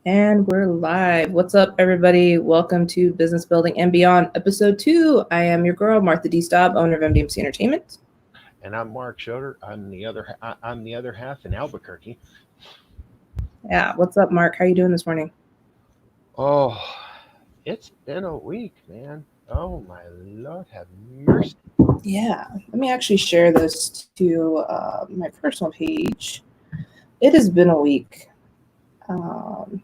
And we're live. What's up, everybody? Welcome to Business Building and Beyond, Episode 2. I am your girl, Martha D. Staub, owner of MDMC Entertainment. And I'm Mark Schroeder. I'm the other half in Albuquerque. Yeah, what's up, Mark? How you doing this morning? Oh, it's been a week, man. Oh my Lord, have mercy. Yeah, let me actually share this to my personal page. It has been a week. Um,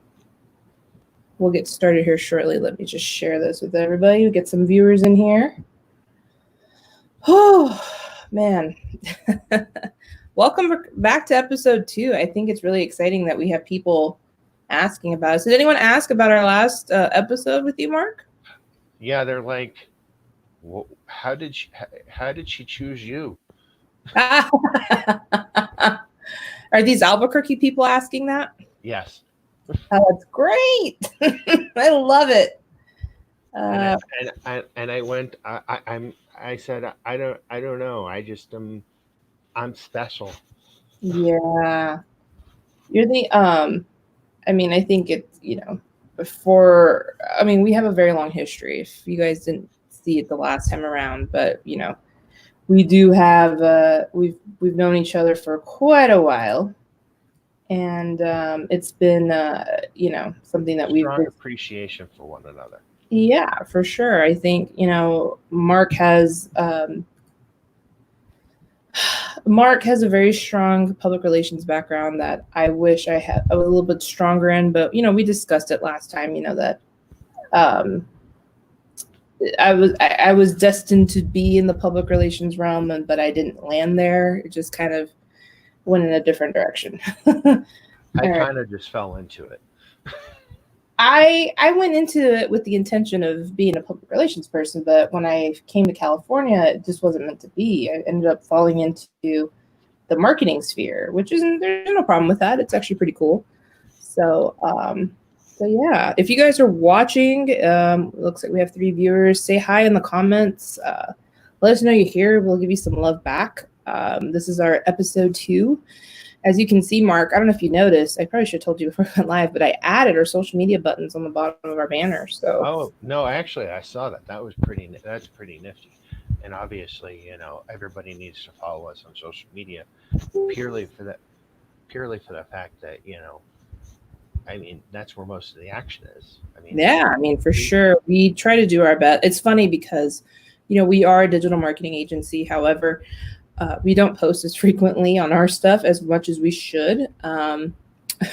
we'll get started here shortly. Let me just share this with everybody. Get some viewers in here. Oh, man. Welcome back to episode 2. I think it's really exciting that we have people asking about us. Did anyone ask about our last episode with you, Mark? Yeah, they're like, how did she choose you? Are these Albuquerque people asking that? Yes. Oh, that's great. I love it. And I went. I said I don't know. I'm special. Yeah. You're the I mean, I think it's, before I mean, we have a very long history. If you guys didn't see it the last time around, but we do have we've known each other for quite a while. And it's been something that we've Strong been. appreciation for one another. Yeah, for sure. I think, Mark has a very strong public relations background that I wish I was a little bit stronger in, but we discussed it last time, that um I was destined to be in the public relations realm, but I didn't land there. It just kind of went in a different direction. All I right. kind of just fell into it. I went into it with the intention of being a public relations person, but when I came to California, it just wasn't meant to be. I ended up falling into the marketing sphere, which isn't there's no problem with that. It's actually pretty cool. So yeah, if you guys are watching, looks like we have 3 viewers. Say hi in the comments. Let us know you're here. We'll give you some love back. This is our episode 2. As you can see, Mark, I don't know if you noticed, I probably should have told you before we went live, but I added our social media buttons on the bottom of our banner. So Oh no, actually, I saw that. That's pretty nifty. And obviously, everybody needs to follow us on social media purely for that, purely for the fact that I mean, that's where most of the action is. I mean, yeah, I mean, for we, sure, we try to do our best. It's funny because, we are a digital marketing agency. However, we don't post as frequently on our stuff as much as we should.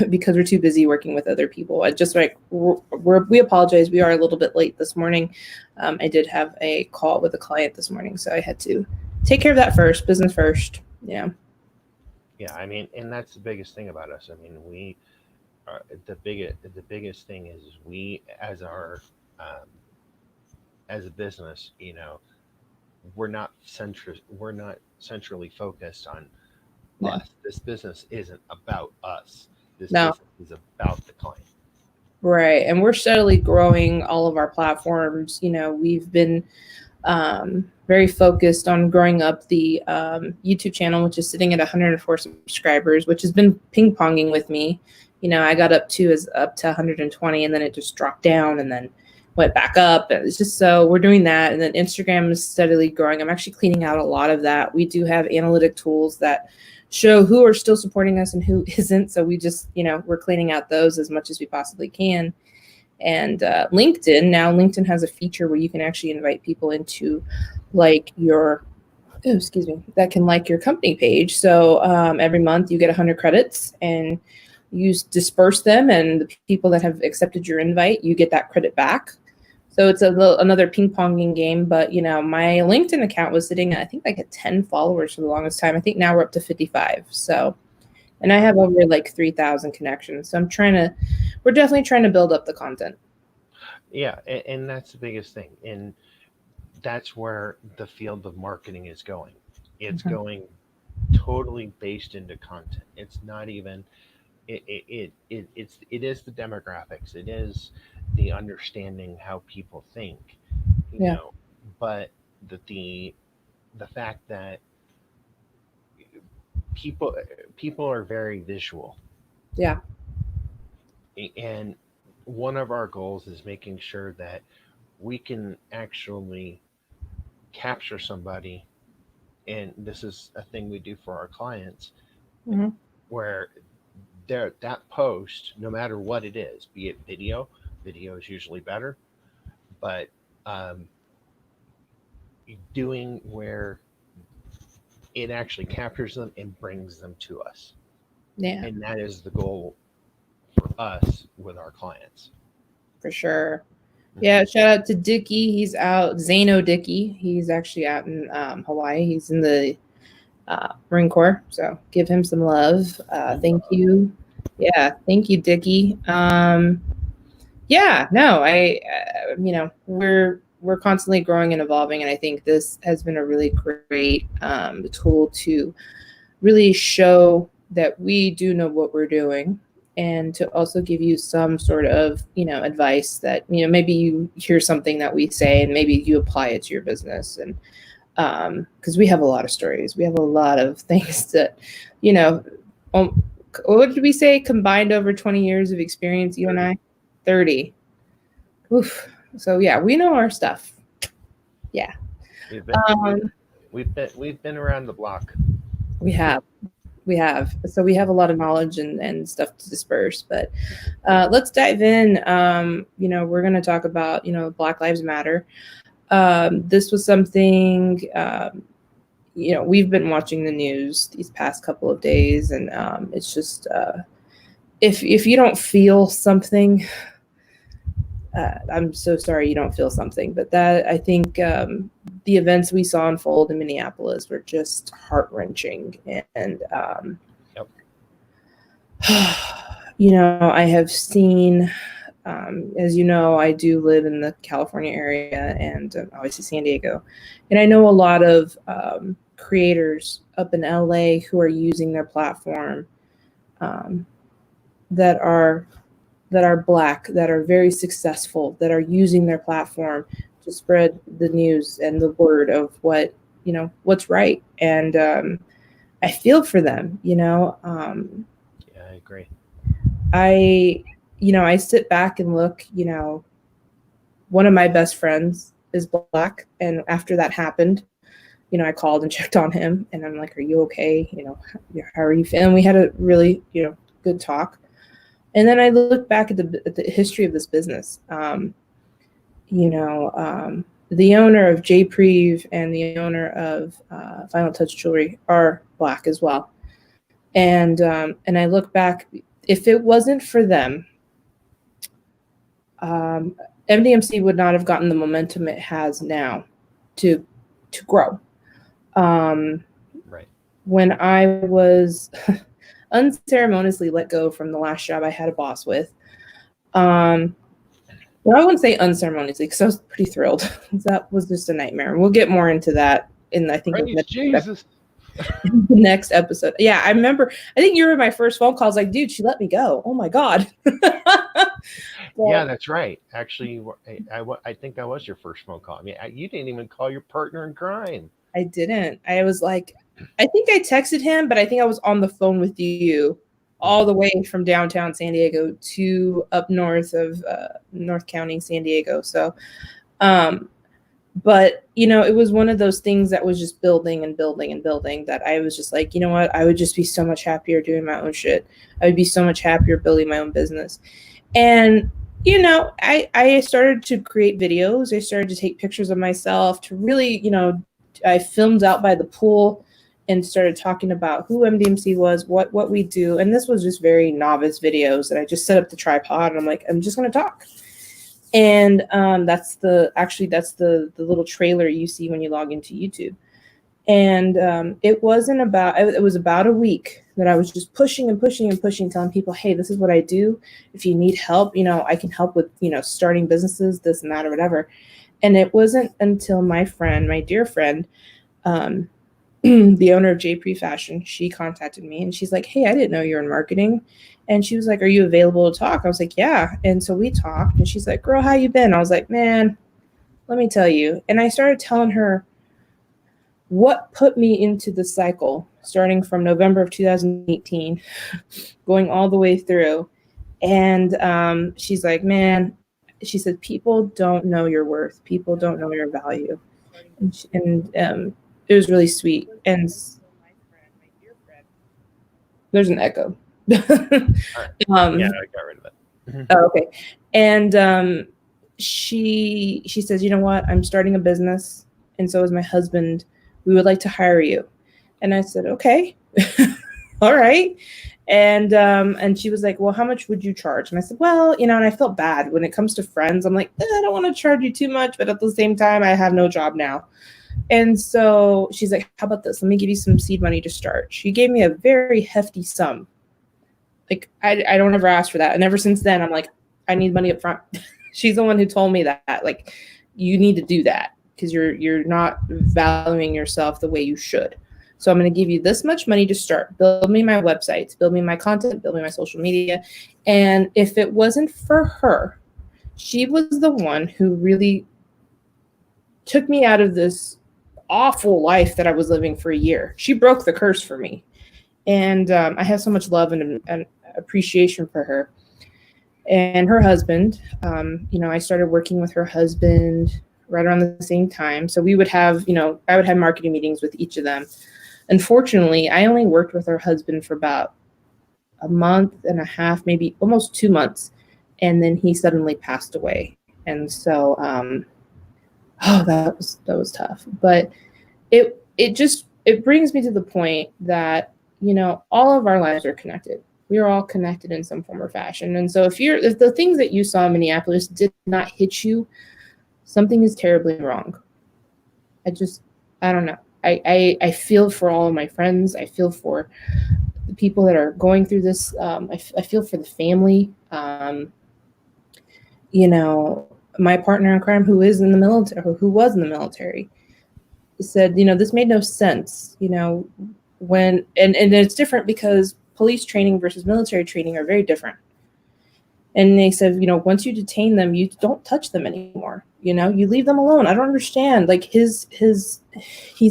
Because we're too busy working with other people. I just we apologize. We are a little bit late this morning. I did have a call with a client this morning, so I had to take care of that first. Business first. Yeah. yeah, I mean, and that's the biggest thing about us. I mean, we are the biggest thing is we um, as a business, we're not centrally focused on No. us. This business isn't about us. This No. business is about the client. Right. And we're steadily growing all of our platforms. We've been very focused on growing up the YouTube channel, which is sitting at 104 subscribers, which has been ping ponging with me. I got up to 120, and then it just dropped down, and then went back up. It's just so we're doing that, and then Instagram is steadily growing. I'm actually cleaning out a lot of that. We do have analytic tools that show who are still supporting us and who isn't. So we just we're cleaning out those as much as we possibly can. And LinkedIn has a feature where you can actually invite people into like your that can like your company page. So every month you get 100 credits, and you disperse them, and the people that have accepted your invite, you get that credit back. So it's another ping ponging game. But my LinkedIn account was sitting at, I think, like at 10 followers for the longest time. I think now we're up to 55. So, and I have over like 3,000 connections. So we're definitely trying to build up the content. Yeah, and that's the biggest thing. And that's where the field of marketing is going. It's Mhm. going totally based into content. It's not even it is the demographics. It is the understanding how people think, you Yeah. know. But the fact that people people are very visual. Yeah. And one of our goals is making sure that we can actually capture somebody, and this is a thing we do for our clients, Mhm. where that post, no matter what it is, be it video is usually better, but um, doing where it actually captures them and brings them to us. Yeah, And that is the goal for us with our clients. for sure. Mhm. Yeah, shout out to Dicky. He's out. Zano Dicky. He's actually out in Hawaii. He's in the Marine Corps. So give him some love. Thank you. Yeah, thank you, Dicky. Yeah, no, we're constantly growing and evolving, and I think this has been a really great tool to really show that we do know what we're doing, and to also give you some sort of advice that maybe you hear something that we say and maybe you apply it to your business. And because we have a lot of stories, we have a lot of things that you know um, what did we say, combined over 20 years of experience, you and I. 30. Oof. So yeah, we know our stuff. Yeah. We've been um we've been around the block. we have. So we have a lot of knowledge and stuff to disperse. But let's dive in. We're going to talk about Black Lives Matter. This was something we've been watching the news these past couple of days, and it's just if you don't feel something, I'm so sorry you don't feel something. But that, I think, the events we saw unfold in Minneapolis were just heart wrenching. And Yep. I have seen, as you know, I do live in the California area, and obviously San Diego, and I know a lot of creators up in LA who are using their platform, um, that are Black, that are very successful, that are using their platform to spread the news and the word of what's right. And I feel for them. Yeah, I agree. I sit back and look. One of my best friends is Black, and after that happened, I called and checked on him, and I'm like, "Are you okay? How are you feeling?" We had a really good talk. And then I look back at the history of this business. The owner of J. Preve and the owner of Final Touch Jewelry are Black as well. And I look back, if it wasn't for them, um, MDMC would not have gotten the momentum it has now to grow. Right. When I was unceremoniously let go from the last job I had a boss with, well, I wouldn't say unceremoniously, because I was pretty thrilled. That was just a nightmare. We'll get more into that in, I think, Praise Jesus. the next episode. Yeah, I remember. I think you were my first phone call. I was like, dude, she let me go. Oh my God. Yeah, that's right. Actually, I think that was your first phone call. I mean, you didn't even call your partner in crime. I didn't. I was like, I think I texted him, but I think I was on the phone with you all the way from downtown San Diego to up north of North County, San Diego. So, but it was one of those things that was just building and building and building, that I was just like, you know what, I would just be so much happier doing my own shit. I would be so much happier building my own business. And I started to create videos. I started to take pictures of myself, to really, I filmed out by the pool and started talking about who MDMC was, what we do. And this was just very novice videos, and I just set up the tripod and I'm like, I'm just going to talk. And that's the little trailer you see when you log into YouTube. And it was about a week that I was just pushing and pushing and pushing, telling people, hey, this is what I do. If you need help, I can help with, starting businesses, this and that, or whatever. And it wasn't until my dear friend, the owner of J. Pre Fashion, she contacted me and she's like, hey, I didn't know you were in marketing. And she was like, are you available to talk? I was like, yeah. And so we talked, and she's like, girl, how you been? I was like, man, let me tell you. And I started telling her what put me into the cycle, starting from November of 2018, going all the way through. And she's like, man, she said, people don't know your worth. People don't know your value. And it was really sweet. And there's an echo. All right. Yeah, um, I got rid of it. oh, okay. And she says, you know what? I'm starting a business, and so is my husband. We would like to hire you. And I said, okay, all right. And she was like, well, how much would you charge? And I said, well, you know, and I felt bad when it comes to friends. I'm like, I don't want to charge you too much, but at the same time, I have no job now. And so she's like, how about this? Let me give you some seed money to start. She gave me a very hefty sum. Like, I don't ever ask for that. And ever since then, I'm like, I need money up front. She's the one who told me that, like, you need to do that because you're not valuing yourself the way you should. So I'm going to give you this much money to start. Build me my websites, build me my content, build me my social media. And if it wasn't for her, she was the one who really took me out of this awful life that I was living for a year. She broke the curse for me. And I have so much love and appreciation for her and her husband. You know, I started working with her husband right around the same time. So we would have, you know, I would have marketing meetings with each of them. Unfortunately, I only worked with her husband for about a month and a half, maybe almost 2 months. And then he suddenly passed away. And so, oh, that was tough. But it brings me to the point that, you know, all of our lives are connected. We are all connected in some form or fashion. And so if the things that you saw in Minneapolis did not hit you, something is terribly wrong. I don't know. I feel for all of my friends. I feel for the people that are going through this. I feel for the family. You know, my partner in crime who is in the military, or who was in the military, said, you know, this made no sense. You know, and it's different because police training versus military training are very different. And they said, you know, once you detain them, you don't touch them anymore. You know, you leave them alone. I don't understand. Like he's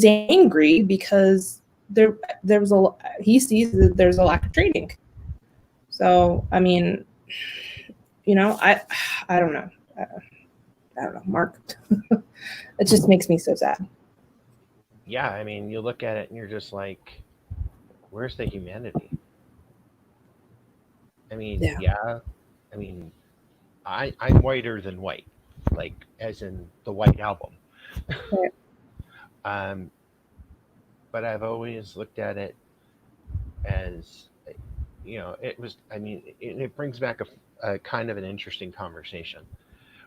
angry because there was he sees that there's a lack of training. So I mean, you know, I don't know. I don't know, Mark. It just makes me so sad. Yeah, I mean, you look at it and you're just like, where's the humanity? I mean, Yeah. yeah, I mean, I'm whiter than white, like as in the White Album. Right. Um, but I've always looked at it as, you know, it was. I mean, it brings back a kind of an interesting conversation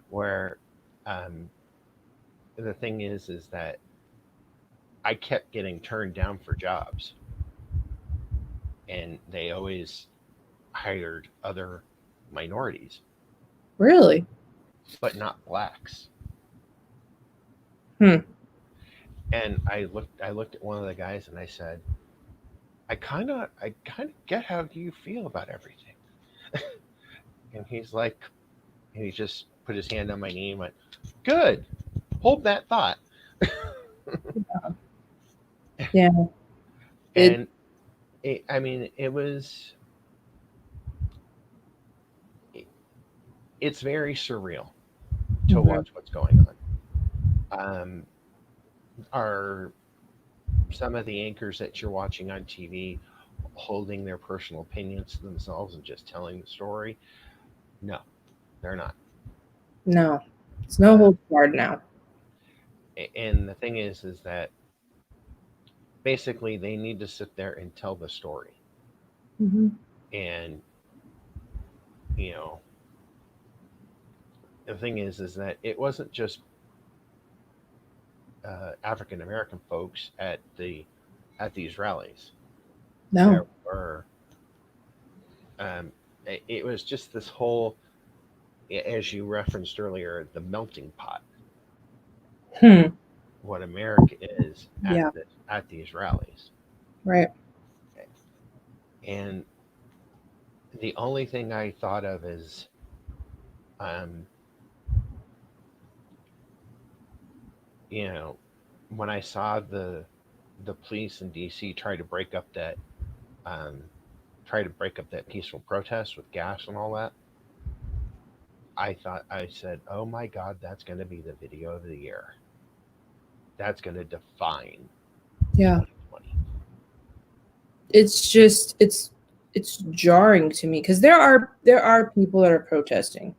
where um, the thing is that I kept getting turned down for jobs, and they always hired other minorities, Really? but not blacks. Hmm. And I looked at one of the guys and I said, I kind of get how you feel about everything. And he's like, and he just put his hand on my knee and went, good, hold that thought. Yeah. It. And I mean, it's very surreal to Mhm. watch what's going on. Are some of the anchors that you're watching on TV holding their personal opinions to themselves and just telling the story? No, they're not. No, it's no Uh, holds barred now. and the thing is that basically they need to sit there and tell the story. Hmm. And you know, the thing is that it wasn't just African American folks at these rallies. There No. were it was just this whole, as you referenced earlier, the melting pot of Hmm. what America is Yeah. at these rallies. Right. And the only thing I thought of is, um, you know, when I saw the police in DC try to break up um, try to break up that peaceful protest with gas and all that, I said, oh my God, that's going to be the video of the year. That's going to define Yeah. 2020. It's just it's jarring to me because there are people that are protesting,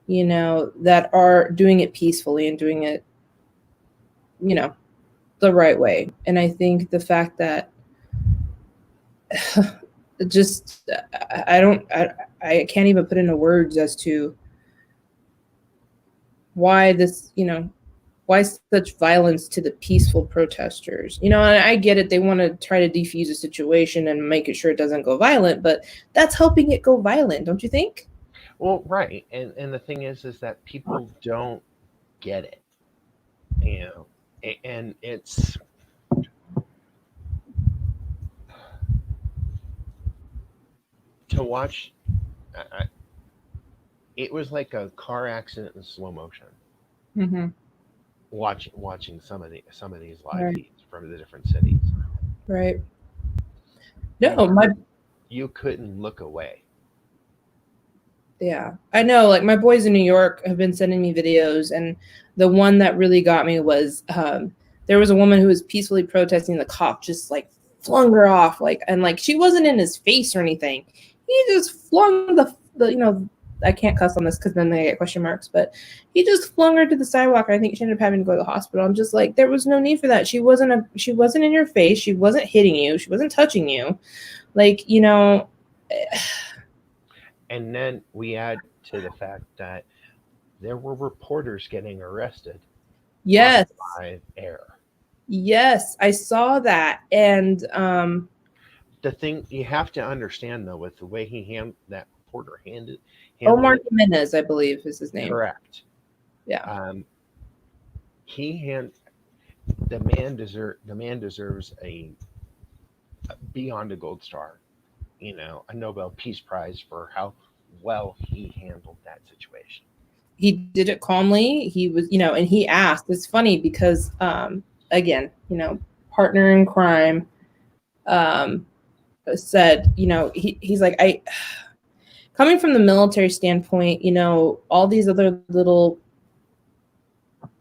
you know, that are doing it peacefully and doing it, you know, the right way. And I think the fact that just I can't even put into words as to why this, you know, why such violence to the peaceful protesters. You know, and I get it, they want to try to defuse a situation and make it sure it doesn't go violent, but that's helping it go violent, don't you think? Well, right. And the thing is that people don't get it, you know, and it's, to watch, it was like a car accident in slow motion. Mm-hmm. Watching some of these live Right. feeds from the different cities. Right. You, No, my you couldn't look away. Yeah, I know. Like my boys in New York have been sending me videos, and the one that really got me was there was a woman who was peacefully protesting. The cop just like flung her off, like, and like she wasn't in his face or anything. He just flung the you know, I can't cuss on this because then they get question marks, but he just flung her to the sidewalk. I think she ended up having to go to the hospital. I'm just like, there was no need for that. She wasn't in your face. She wasn't hitting you. She wasn't touching you. Like, you know. And then we add to the fact that there were reporters getting arrested. Yes. On live air. Yes, I saw that. And the thing you have to understand though, with the way that reporter handled Omar it, Jimenez, I believe is his name. correct. Yeah. The man deserves a beyond a gold star, you know, a Nobel Peace Prize for how well he handled that situation. He did it calmly. He was, you know, and he asked. It's funny because, again, you know, partner in crime, said, you know, he's like, coming from the military standpoint, you know, all these other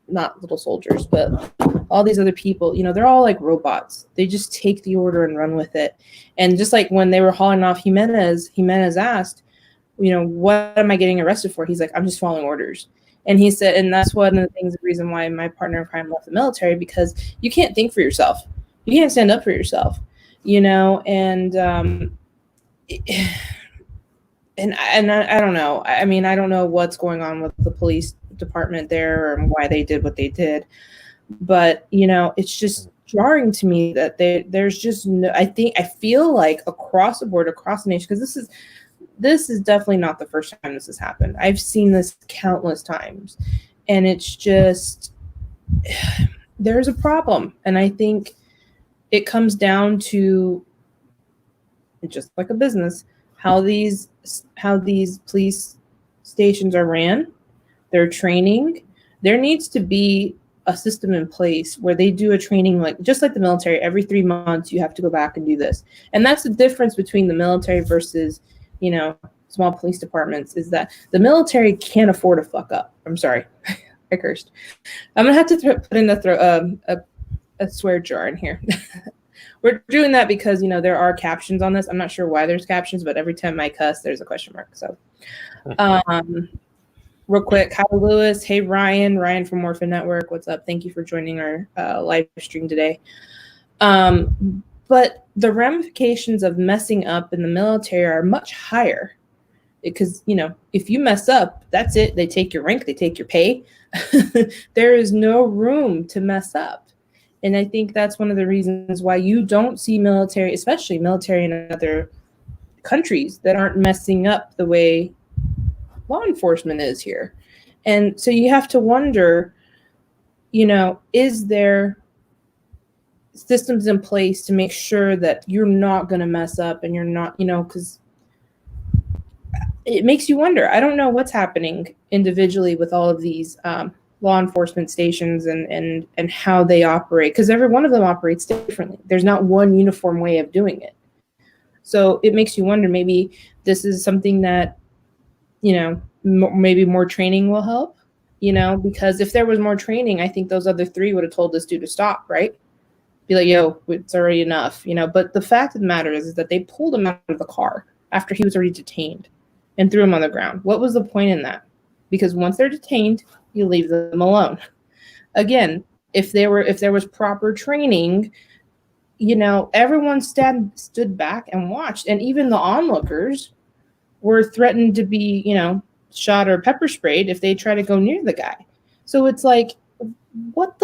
not little soldiers, but all these other people, you know, they're all like robots. They just take the order and run with it. And just like when they were hauling off Jimenez asked, you know, what am I getting arrested for? He's like, I'm just following orders. And he said, and that's one of the things, the reason why my partner in crime left the military, because you can't think for yourself. You can't stand up for yourself, you know, and I don't know. I mean, I don't know what's going on with the police department there and why they did what they did. But, you know, it's just jarring to me that there's just no, I feel like across the board, across the nation, because this is definitely not the first time this has happened. I've seen this countless times, and it's just, there's a problem. And I think it comes down to, just like a business, how these police stations are ran, their training. There needs to be a system in place where they do a training, like just like the military, every 3 months you have to go back and do this. And that's the difference between the military versus, you know, small police departments, is that the military can't afford to fuck up. I'm sorry. I cursed. I'm gonna have to put in a swear jar in here. We're doing that because, you know, there are captions on this. I'm not sure why there's captions, but every time I cuss, there's a question mark. So, real quick, hi Lewis. Hey Ryan from Orphan Network. What's up? Thank you for joining our live stream today. But the ramifications of messing up in the military are much higher, because, you know, if you mess up, that's it. They take your rank, they take your pay. There is no room to mess up. And I think that's one of the reasons why you don't see military, especially military in other countries, that aren't messing up the way law enforcement is here. And so you have to wonder, you know, is there systems in place to make sure that you're not going to mess up and you're not, you know, because it makes you wonder. I don't know what's happening individually with all of these law enforcement stations and how they operate, because every one of them operates differently. There's not one uniform way of doing it. So it makes you wonder, maybe this is something that, maybe more training will help, because if there was more training, I think those other three would have told this dude to stop, right? Be like, yo, it's already enough, But the fact of the matter is that they pulled him out of the car after he was already detained and threw him on the ground. What was the point in that? Because once they're detained, you leave them alone. Again, if there was proper training, everyone stood back and watched, and even the onlookers were threatened to be, shot or pepper sprayed if they try to go near the guy. So it's like, what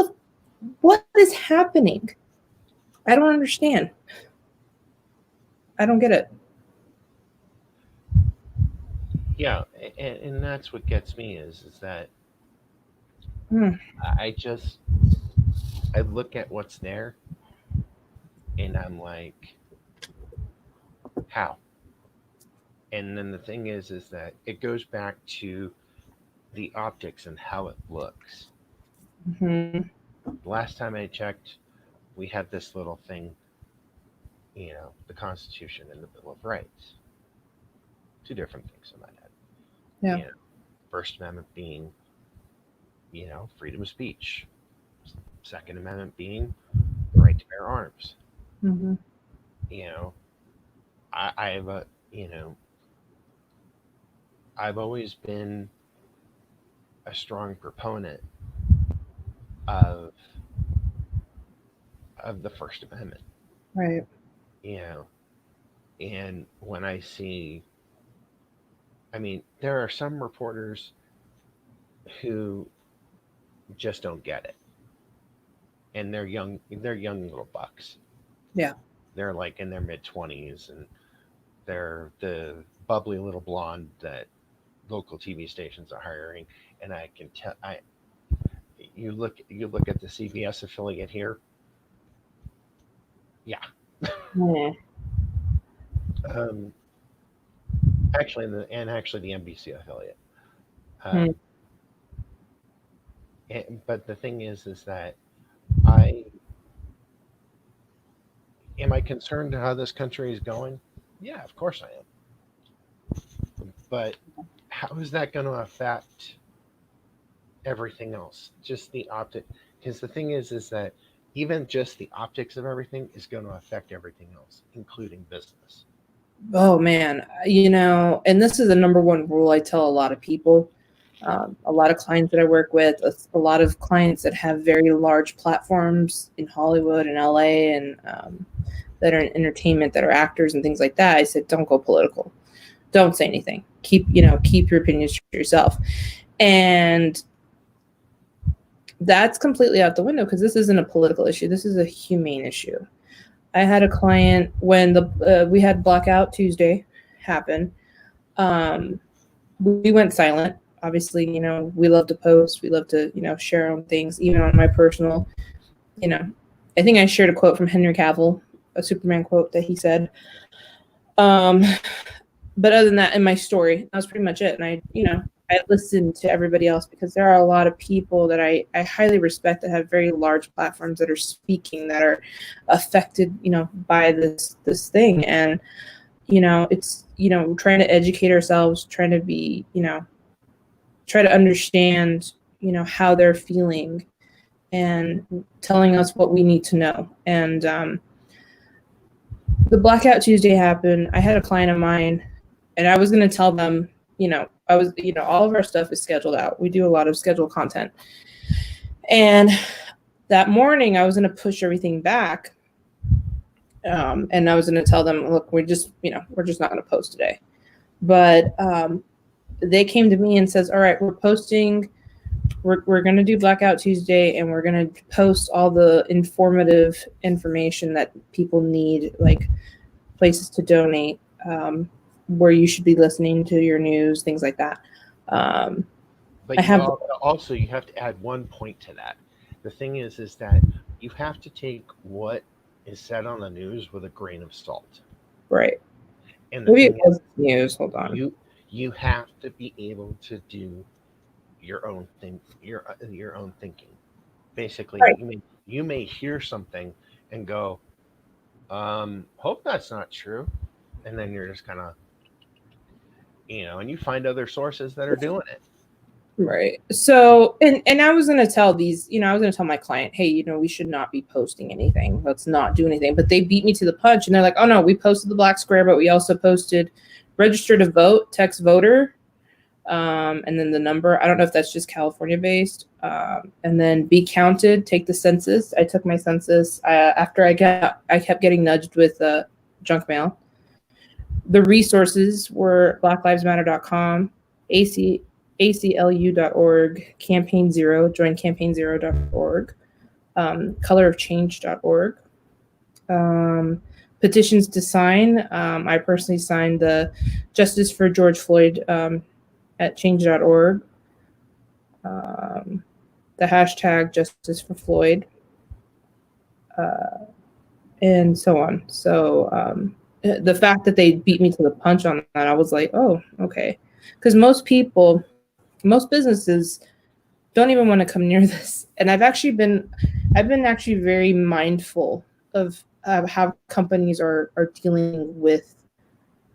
is happening? I don't understand. I don't get it. Yeah, and that's what gets me is that Hmm. I look at what's there and I'm like, how? And then the thing is that it goes back to the optics and how it looks. Hmm. The last time I checked, we had this little thing, the Constitution and the Bill of Rights. Two different things in my head. Yeah. First Amendment being, freedom of speech. Second Amendment being the right to bear arms. Hmm. You know, I have a, I've always been a strong proponent of the First Amendment. Right. You know, and when I see, I mean, there are some reporters who just don't get it, and they're young little bucks. Yeah. They're like in their mid 20s, and they're the bubbly little blonde that local TV stations are hiring. And I can tell, you look at the CBS affiliate here. Yeah. Yeah. um, actually the NBC affiliate. Hmm. Um, but the thing is that I am I concerned how this country is going? Yeah, of course I am. But how is that going to affect everything else? Just the optic. Because the thing is that even just the optics of everything is going to affect everything else, including business. Oh man, and this is the number one rule I tell a lot of people. A lot of clients that I work with, a lot of clients that have very large platforms in Hollywood and LA, and that are in entertainment, that are actors and things like that. I said, don't go political. Don't say anything. Keep your opinions to yourself. And that's completely out the window, because this isn't a political issue. This is a humane issue. I had a client when we had Blackout Tuesday happen. Um, we went silent. Obviously, we love to post. We love to, share our own things, even on my personal, I think I shared a quote from Henry Cavill, a Superman quote that he said. Um, but other than that, in my story, that was pretty much it. And I listened to everybody else, because there are a lot of people that I highly respect that have very large platforms that are speaking, that are affected, by this thing. And, it's, trying to educate ourselves, trying to be, try to understand, how they're feeling, and telling us what we need to know. And the Blackout Tuesday happened. I had a client of mine, and I was going to tell them, all of our stuff is scheduled out. We do a lot of scheduled content. And that morning, I was going to push everything back. And I was going to tell them, look, we're just not going to post today. But they came to me and says, all right, we're posting. We're going to do Blackout Tuesday, and we're going to post all the informative information that people need, like places to donate, where you should be listening to your news, things like that. But I have also you have to add one point to that. The thing is that you have to take what is said on the news with a grain of salt. right. And the Maybe it thing was news. Hold on. you have to be able to do your own thinking. Basically, Right. you may hear something and go, hope that's not true. and then you're just kind of, and you find other sources that are doing it. Right. So, and I was going to tell these, I was going to tell my client, hey, we should not be posting anything. Let's not do anything. But they beat me to the punch, and they're like, oh no, we posted the black square, but we also posted register to vote, text voter, and then the number. I don't know if that's just California based. And then be counted, take the census. I took my census after I kept getting nudged with junk mail. The resources were blacklivesmatter.com, ACLU.org, Campaign Zero, join campaignzero.org, colorofchange.org, petitions to sign. I personally signed the Justice for George Floyd at change.org, the hashtag Justice for Floyd, and so on. So the fact that they beat me to the punch on that, I was like, oh, okay. Because most businesses don't even want to come near this. And I've been very mindful of how companies are dealing with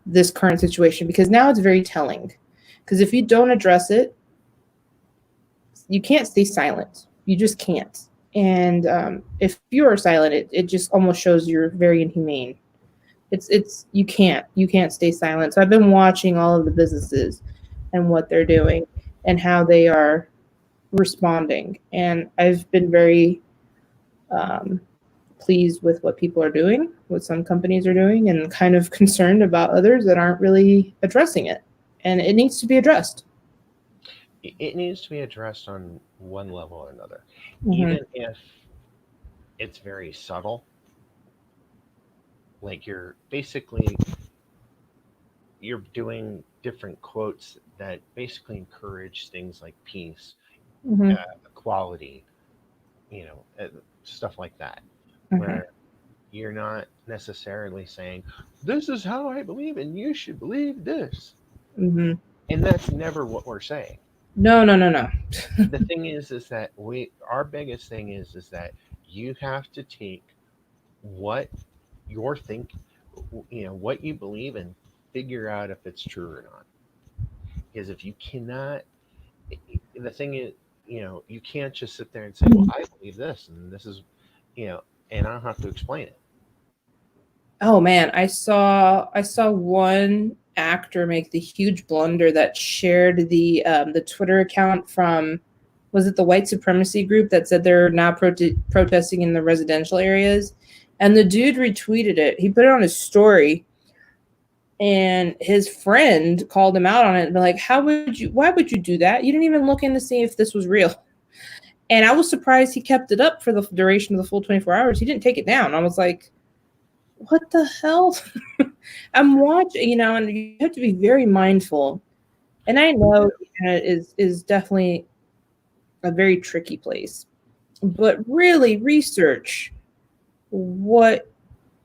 this current situation, because now it's very telling. Because if you don't address it, you can't stay silent. You just can't. And if you are silent, it just almost shows you're very inhumane. You can't stay silent. So I've been watching all of the businesses and what they're doing and how they are responding. And I've been very pleased with what people are doing, what some companies are doing, and kind of concerned about others that aren't really addressing it. And it needs to be addressed. It needs to be addressed on one level or another. Mm-hmm. Even if it's very subtle, like you're doing different quotes that basically encourage things like peace, Mm-hmm. equality, stuff like that, Mm-hmm. where you're not necessarily saying, this is how I believe and you should believe this. Mm-hmm. And that's never what we're saying. No. The thing is that our biggest thing is that you have to take what what you believe, and figure out if it's true or not. Because if you cannot, the thing is, you can't just sit there and say, well, I believe this, and this is, and I don't have to explain it. Oh man, I saw one actor make the huge blunder that shared the Twitter account from, was it the white supremacy group that said they're now protesting in the residential areas, and the dude retweeted it. He put it on his story, and his friend called him out on it and be like, why would you do that? You didn't even look in to see if this was real. And I was surprised he kept it up for the duration of the full 24 hours. He didn't take it down. I was like, what the hell? I'm watching, and you have to be very mindful. And I know it is definitely a very tricky place, but really research what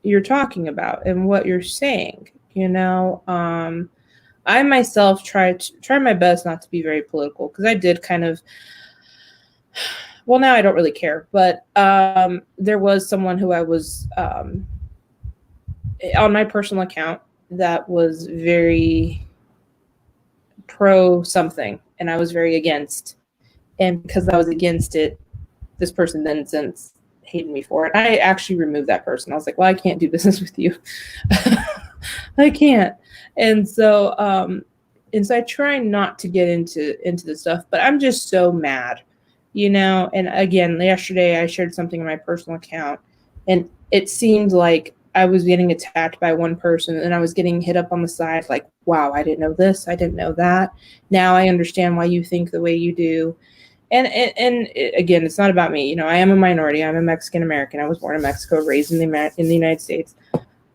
you're talking about and what you're saying. I myself try my best not to be very political, because I did kind of, well, now I don't really care, but there was someone who I was on my personal account that was very pro something, and I was very against. And because I was against it, this person then since hated me for it. I actually removed that person. I was like, well, I can't do business with you. I can't. And so I try not to get into this stuff, but I'm just so mad, and again, yesterday I shared something on my personal account, and it seemed like I was getting attacked by one person, and I was getting hit up on the side like, wow, I didn't know this, I didn't know that. Now I understand why you think the way you do. And again, it's not about me. I am a minority. I'm a Mexican American. I was born in Mexico, raised in the United States.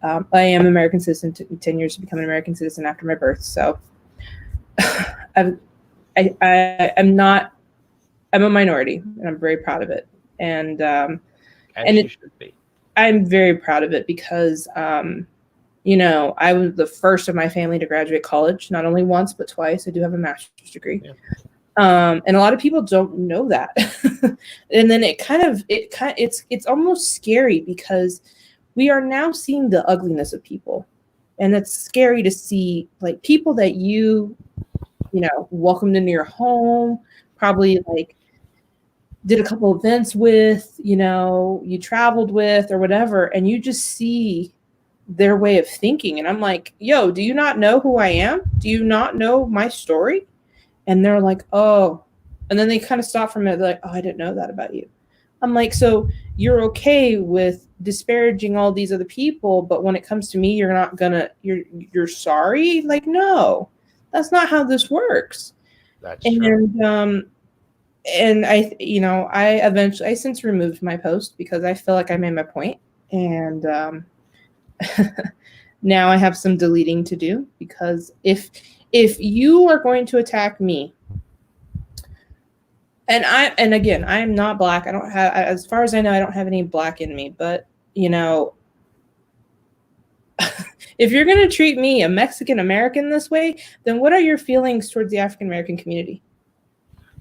I am an American citizen. It took me 10 years to become an American citizen after my birth. So I'm a minority, and I'm very proud of it. And You should be. I'm very proud of it because, I was the first of my family to graduate college, not only once, but twice. I do have a master's degree. Yeah. And a lot of people don't know that. And then it's almost scary, because we are now seeing the ugliness of people. And it's scary to see like people that you welcomed into your home, probably like did a couple events with, you traveled with or whatever, and you just see their way of thinking. And I'm like, yo, do you not know who I am? Do you not know my story? And they're like, oh. And then they kind of stop from it. They're like, oh, I didn't know that about you. I'm like, so you're okay with disparaging all these other people, but when it comes to me, you're not gonna, you're sorry? Like, no, that's not how this works. That's true. And I since removed my post because I feel like I made my point. And now I have some deleting to do, because if you are going to attack me, and again, I am not black. I don't have, as far as I know, I don't have any black in me, but if you're going to treat me, a Mexican American, this way, then what are your feelings towards the African American community?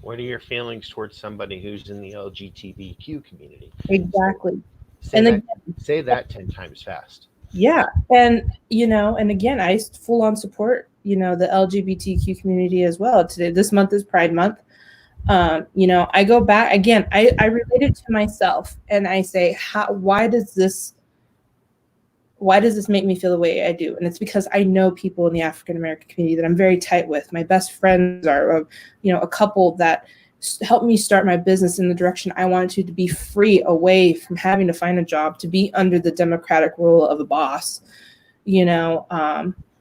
What are your feelings towards somebody who's in the LGBTQ community? Exactly. Say that 10 times fast. Yeah. And again, I full on support, the LGBTQ community as well. This month is Pride Month. I go back again, I relate it to myself, and I say, why does this make me feel the way I do? And it's because I know people in the African American community that I'm very tight with. My best friends are, a couple that helped me start my business in the direction I wanted to be free, away from having to find a job, to be under the democratic rule of a boss.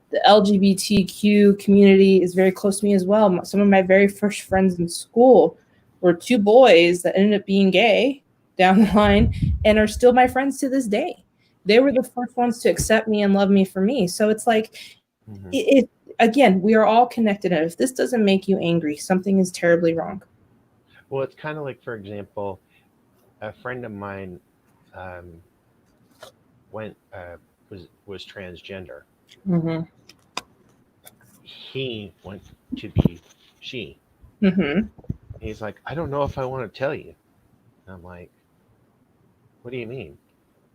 The LGBTQ community is very close to me as well. Some of my very first friends in school were two boys that ended up being gay down the line and are still my friends to this day. They were the first ones to accept me and love me for me. So it's like, again, we are all connected. And if this doesn't make you angry, something is terribly wrong. Well, it's kind of like, for example, a friend of mine was transgender. Mm-hmm. He went to be she. Mm-hmm. He's like, I don't know if I want to tell you. And I'm like, what do you mean?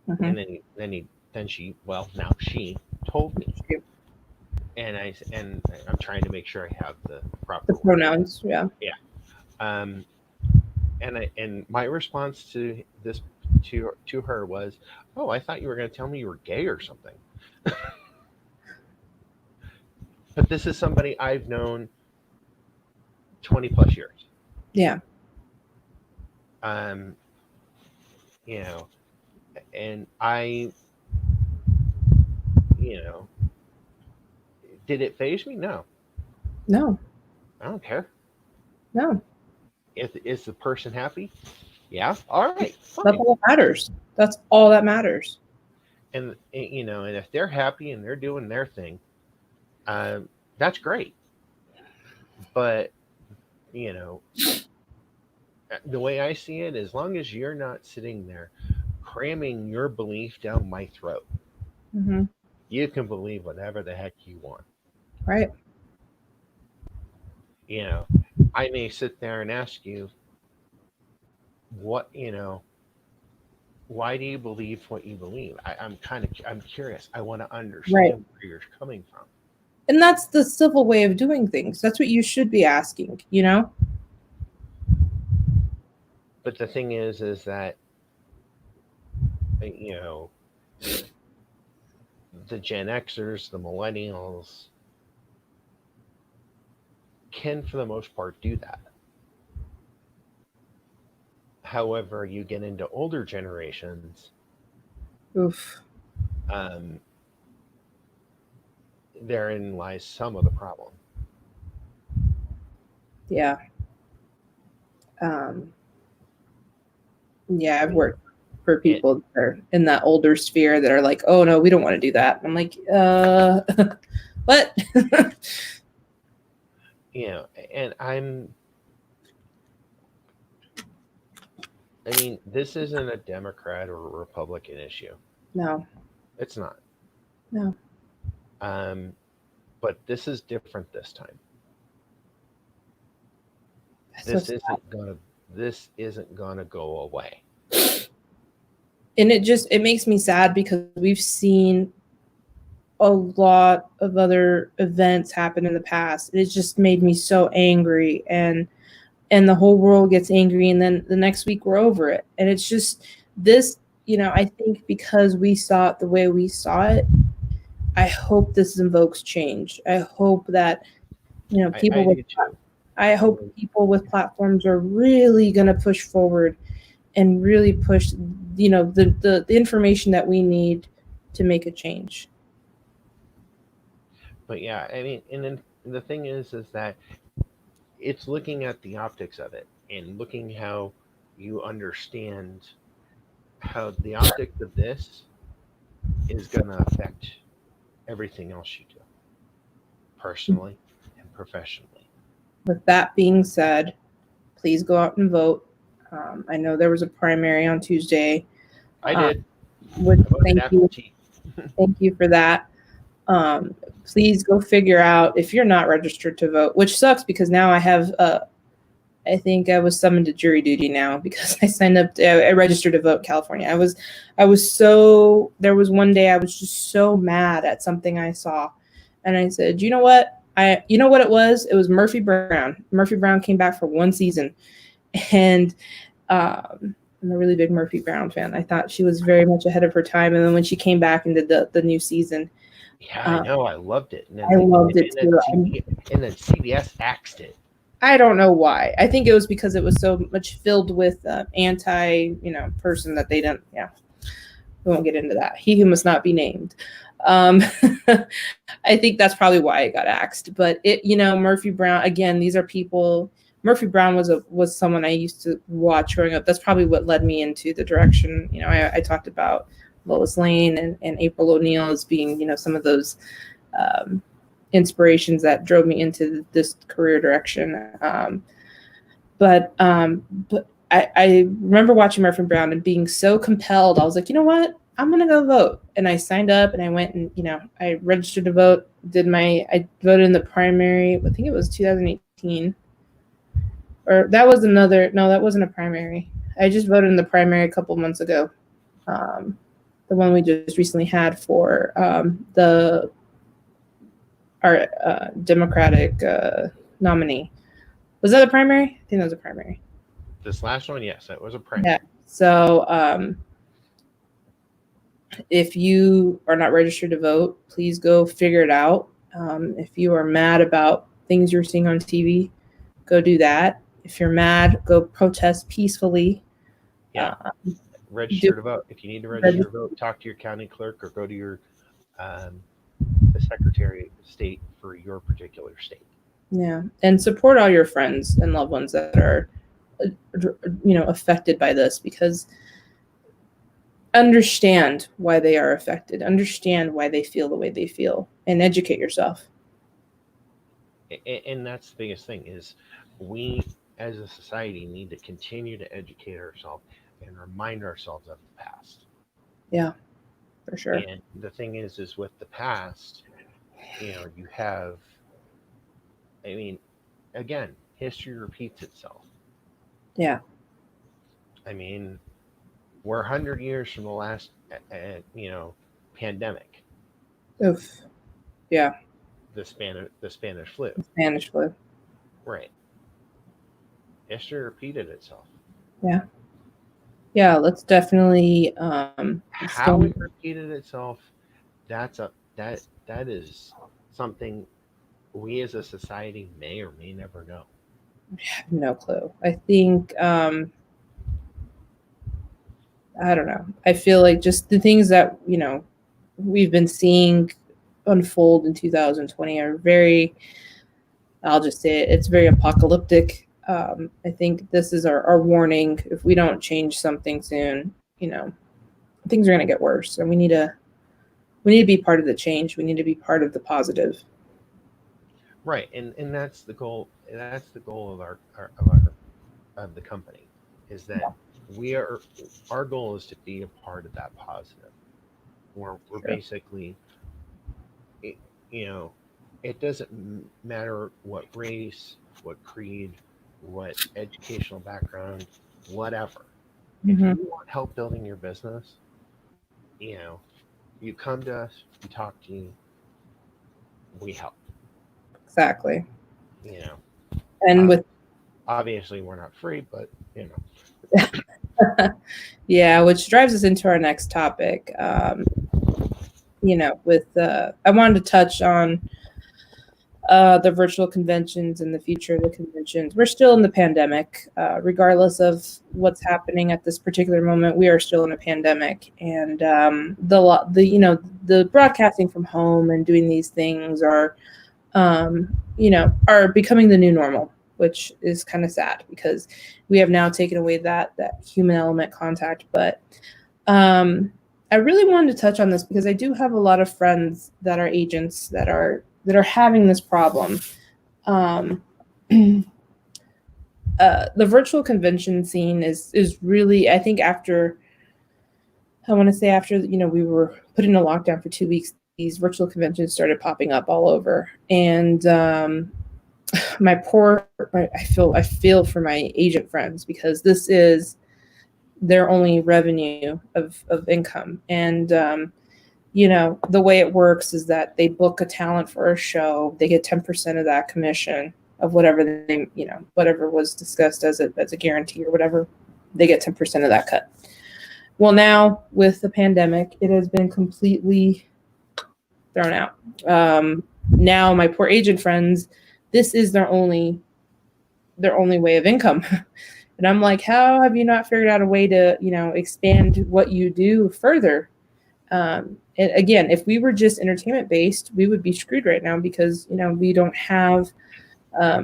Mm-hmm. And then she told me. And I'm trying to make sure I have the proper pronouns. Yeah. Yeah. And my response to this to her was, oh, I thought you were going to tell me you were gay or something. But this is somebody I've known 20 plus years. Yeah. And I, did it faze me? No. No. I don't care. No. Is the person happy? Yeah. All right. Fine. That's all that matters. That's all that matters. And and if they're happy and they're doing their thing, that's great. But the way I see it, as long as you're not sitting there cramming your belief down my throat, mm-hmm. you can believe whatever the heck you want. Right. I may sit there and ask you, what, why do you believe what you believe? I'm curious. I want to understand where you're coming from. And that's the civil way of doing things. That's what you should be asking, But the thing is that, the Gen Xers, the millennials, can, for the most part, do that. However, you get into older generations, therein lies some of the problem. Yeah. Yeah, I've worked for people that are in that older sphere that are like, oh no, we don't want to do that. I'm like, what? And this isn't a Democrat or a Republican issue. No. It's not. No. But this is different this time. This isn't gonna go away. And it makes me sad because we've seen a lot of other events happened in the past. It just made me so angry, and the whole world gets angry, and then the next week we're over it. And it's just this, I think because we saw it the way we saw it, I hope this invokes change. I hope that, I people with do too. I I hope mean, people with platforms are really going to push forward and really push, the information that we need to make a change. but yeah, I mean, and then the thing is that it's looking at the optics of it and looking how you understand how the optics of this is going to affect everything else you do personally and professionally. With that being said, please go out and vote. I know there was a primary on Tuesday. I Um, did. which I voted absentee. thank you for that. Please go figure out if you're not registered to vote, which sucks because now I think I was summoned to jury duty now because I signed up. I registered to vote California. There was one day I was just so mad at something I saw, and I said, you know what? You know what it was? It was Murphy Brown. Murphy Brown came back for one season, and I'm a really big Murphy Brown fan. I thought she was very much ahead of her time, and then when she came back and did the new season, Yeah, I know. I loved it. And then I loved it too. CBS axed it. I don't know why. I think it was because it was so much filled with anti, person that they didn't. Yeah, we won't get into that. He who must not be named. Um, I think that's probably why it got axed. But Murphy Brown again. These are people. Murphy Brown was someone I used to watch growing up. That's probably what led me into the direction. I talked about Lois Lane and April O'Neil as being, some of those um, inspirations that drove me into this career direction. But I remember watching Murphy Brown and being so compelled. I was like, you know what? I'm gonna go vote, and I signed up and I went and I registered to vote. I voted in the primary. I think it was 2018, or that was another. No, that wasn't a primary. I just voted in the primary a couple months ago. The one we just recently had for our Democratic nominee. Was that a primary? I think that was a primary. This last one, yes, it was a prank. Yeah. So if you are not registered to vote, please go figure it out. If you are mad about things you're seeing on TV, go do that. If you're mad, go protest peacefully. Yeah. Do Register to vote. If you need to register to vote, talk to your county clerk or go to your the Secretary of State for your particular state. Yeah, and support all your friends and loved ones that are, affected by this, because understand why they are affected, understand why they feel the way they feel, and educate yourself. And that's the biggest thing is we as a society need to continue to educate ourselves and remind ourselves of the past. Yeah, for sure. And the thing is with the past, you have, I mean, again, history repeats itself. Yeah. I mean, we're 100 years from the last, pandemic, Oof. Yeah. the Spanish flu. Spanish flu. Right. History repeated itself. Yeah. Yeah. Let's definitely How it repeated itself, that is something we as a society may or may never know. I have no clue. I think I don't know. I feel like just the things that we've been seeing unfold in 2020 are very, I'll just say it's very apocalyptic. I think this is our warning. If we don't change something soon, things are going to get worse, and we need to be part of the change. We need to be part of the positive. Right, and that's the goal. That's the goal of of the company, is that we are our goal is to be a part of that positive. We're Sure. basically, it, you know, it doesn't matter what race, what creed, what educational background, whatever. If Mm-hmm. you want help building your business, you know, you come to us, we talk to you, we help. Exactly. You know, And with obviously we're not free, but you know. yeah, which drives us into our next topic. You know, with I wanted to touch on the virtual conventions and the future of the conventions. We're still in the pandemic, regardless of what's happening at this particular moment. We are still in a pandemic, and the you know, the broadcasting from home and doing these things are you know, are becoming the new normal, which is kind of sad because we have now taken away that human element contact. But I really wanted to touch on this because I do have a lot of friends that are agents that are having this problem. Um, the virtual convention scene is really, I think, after, I want to say after, you know, we were put in a lockdown for 2 weeks, these virtual conventions started popping up all over. And I feel for my agent friends because this is their only revenue of income. And you know, the way it works is that they book a talent for a show, they get 10% of that commission of whatever they, you know, whatever was discussed as a guarantee or whatever, they get 10% of that cut. Well, now with the pandemic, it has been completely thrown out. Now my poor agent friends, this is their only way of income. And I'm like, how have you not figured out a way to, you know, expand what you do further? And again, if we were just entertainment based, we would be screwed right now because, you know, we don't have,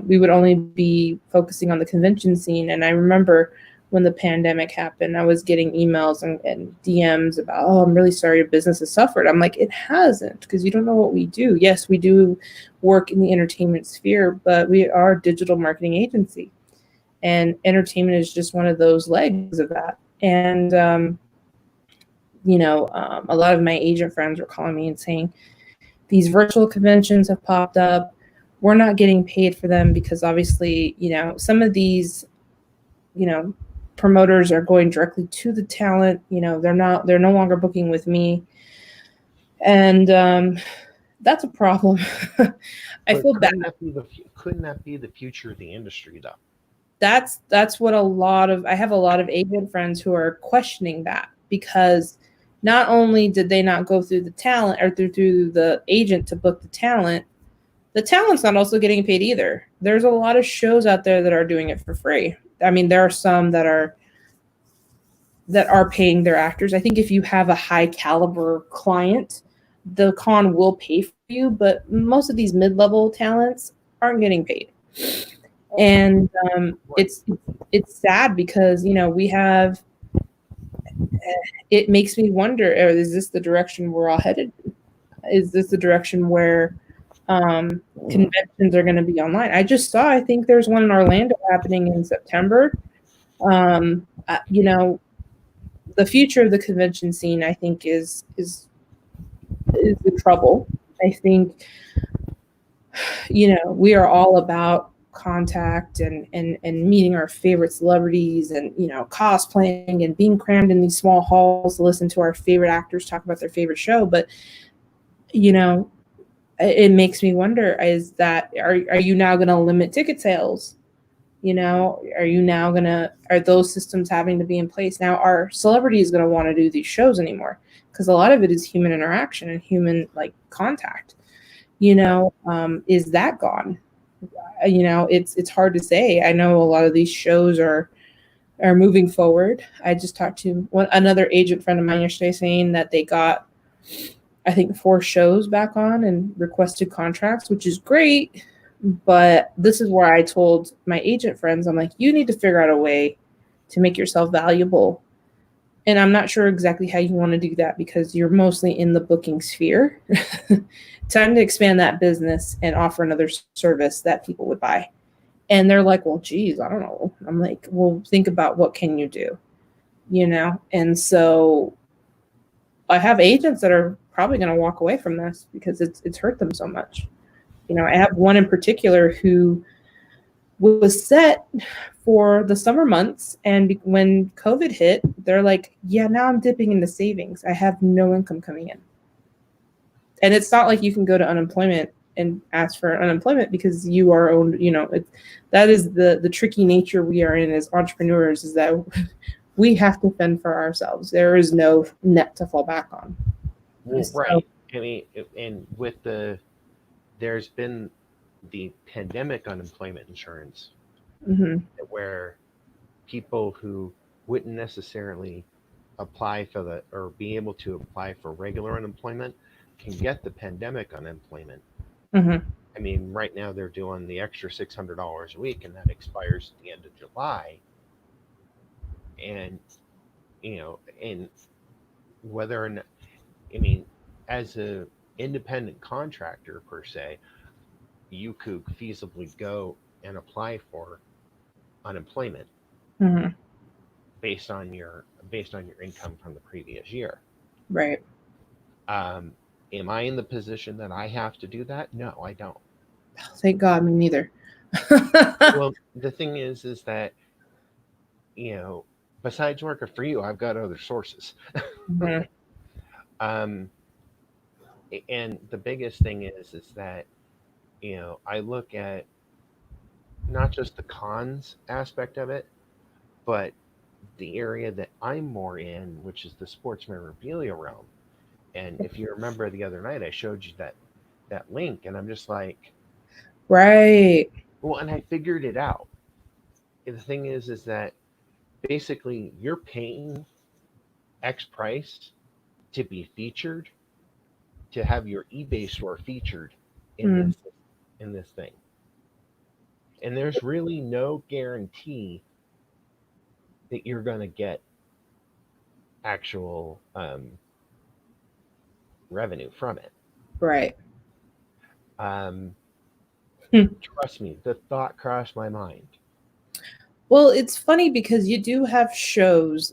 we would only be focusing on the convention scene. And I remember when the pandemic happened, I was getting emails and DMs about, oh, I'm really sorry your business has suffered. I'm like, it hasn't, because you don't know what we do. Yes, we do work in the entertainment sphere, but we are a digital marketing agency. And entertainment is just one of those legs of that. And, you know, a lot of my agent friends were calling me and saying, these virtual conventions have popped up. We're not getting paid for them because obviously, you know, some of these, you know, promoters are going directly to the talent. You know, they're no longer booking with me. And that's a problem. I feel bad. Couldn't that be the future of the industry, though? That's what I have a lot of agent friends who are questioning that, because not only did they not go through the talent or through the agent to book the talent's not also getting paid either. There's a lot of shows out there that are doing it for free. I mean, there are some that are paying their actors. I think if you have a high caliber client, the con will pay for you, but most of these mid-level talents aren't getting paid. And it's sad because, you know, we have, it makes me wonder, is this the direction we're all headed? Is this the direction where conventions are going to be online? I think there's one in Orlando happening in September. You know, the future of the convention scene, I think, is in trouble. I think, you know, we are all about contact and meeting our favorite celebrities and, you know, cosplaying and being crammed in these small halls to listen to our favorite actors talk about their favorite show. But, you know, it makes me wonder, is that, are you now going to limit ticket sales? You know, are those systems having to be in place? Now, are celebrities going to want to do these shows anymore? Because a lot of it is human interaction and human, like, contact. You know, is that gone? You know, it's hard to say. I know a lot of these shows are moving forward. I just talked to another agent friend of mine yesterday saying that they got, I think, 4 shows back on and requested contracts, which is great. But this is where I told my agent friends, I'm like, you need to figure out a way to make yourself valuable. And I'm not sure exactly how you want to do that because you're mostly in the booking sphere. Time to expand that business and offer another service that people would buy. And they're like, well, geez, I don't know. I'm like, well, think about what can you do, you know? And so I have agents that are probably going to walk away from this because it's hurt them so much. You know, I have one in particular who was set for the summer months, and when COVID hit, they're like, yeah, now I'm dipping into savings. I have no income coming in. And it's not like you can go to unemployment and ask for unemployment because you are owned, that is the tricky nature we are in as entrepreneurs, is that we have to fend for ourselves. There is no net to fall back on. Well, So, right. I mean, and there's been the pandemic unemployment insurance mhm, where people who wouldn't necessarily apply for or be able to apply for regular unemployment can get the pandemic unemployment. mhm, I mean, right now they're doing the extra $600 a week, and that expires at the end of July. And and whether or not, I mean, as a independent contractor per se, you could feasibly go and apply for unemployment mhm, based on your income from the previous year. right. Um, am I in the position that I have to do that? No, I don't. Thank God, me neither. Well, the thing is that besides working for you, I've got other sources. Mhm, um, and the biggest thing is that I look at not just the cons aspect of it, but the area that I'm more in, which is the sports memorabilia realm. And if you remember the other night, I showed you that link, and I'm just like, right. well, and I figured it out. And the thing is that basically you're paying X price to be featured, to have your eBay store featured in Mm, this thing. And there's really no guarantee that you're going to get actual revenue from it. right. Um, Hmm. trust me, the thought crossed my mind. Well, it's funny because you do have shows,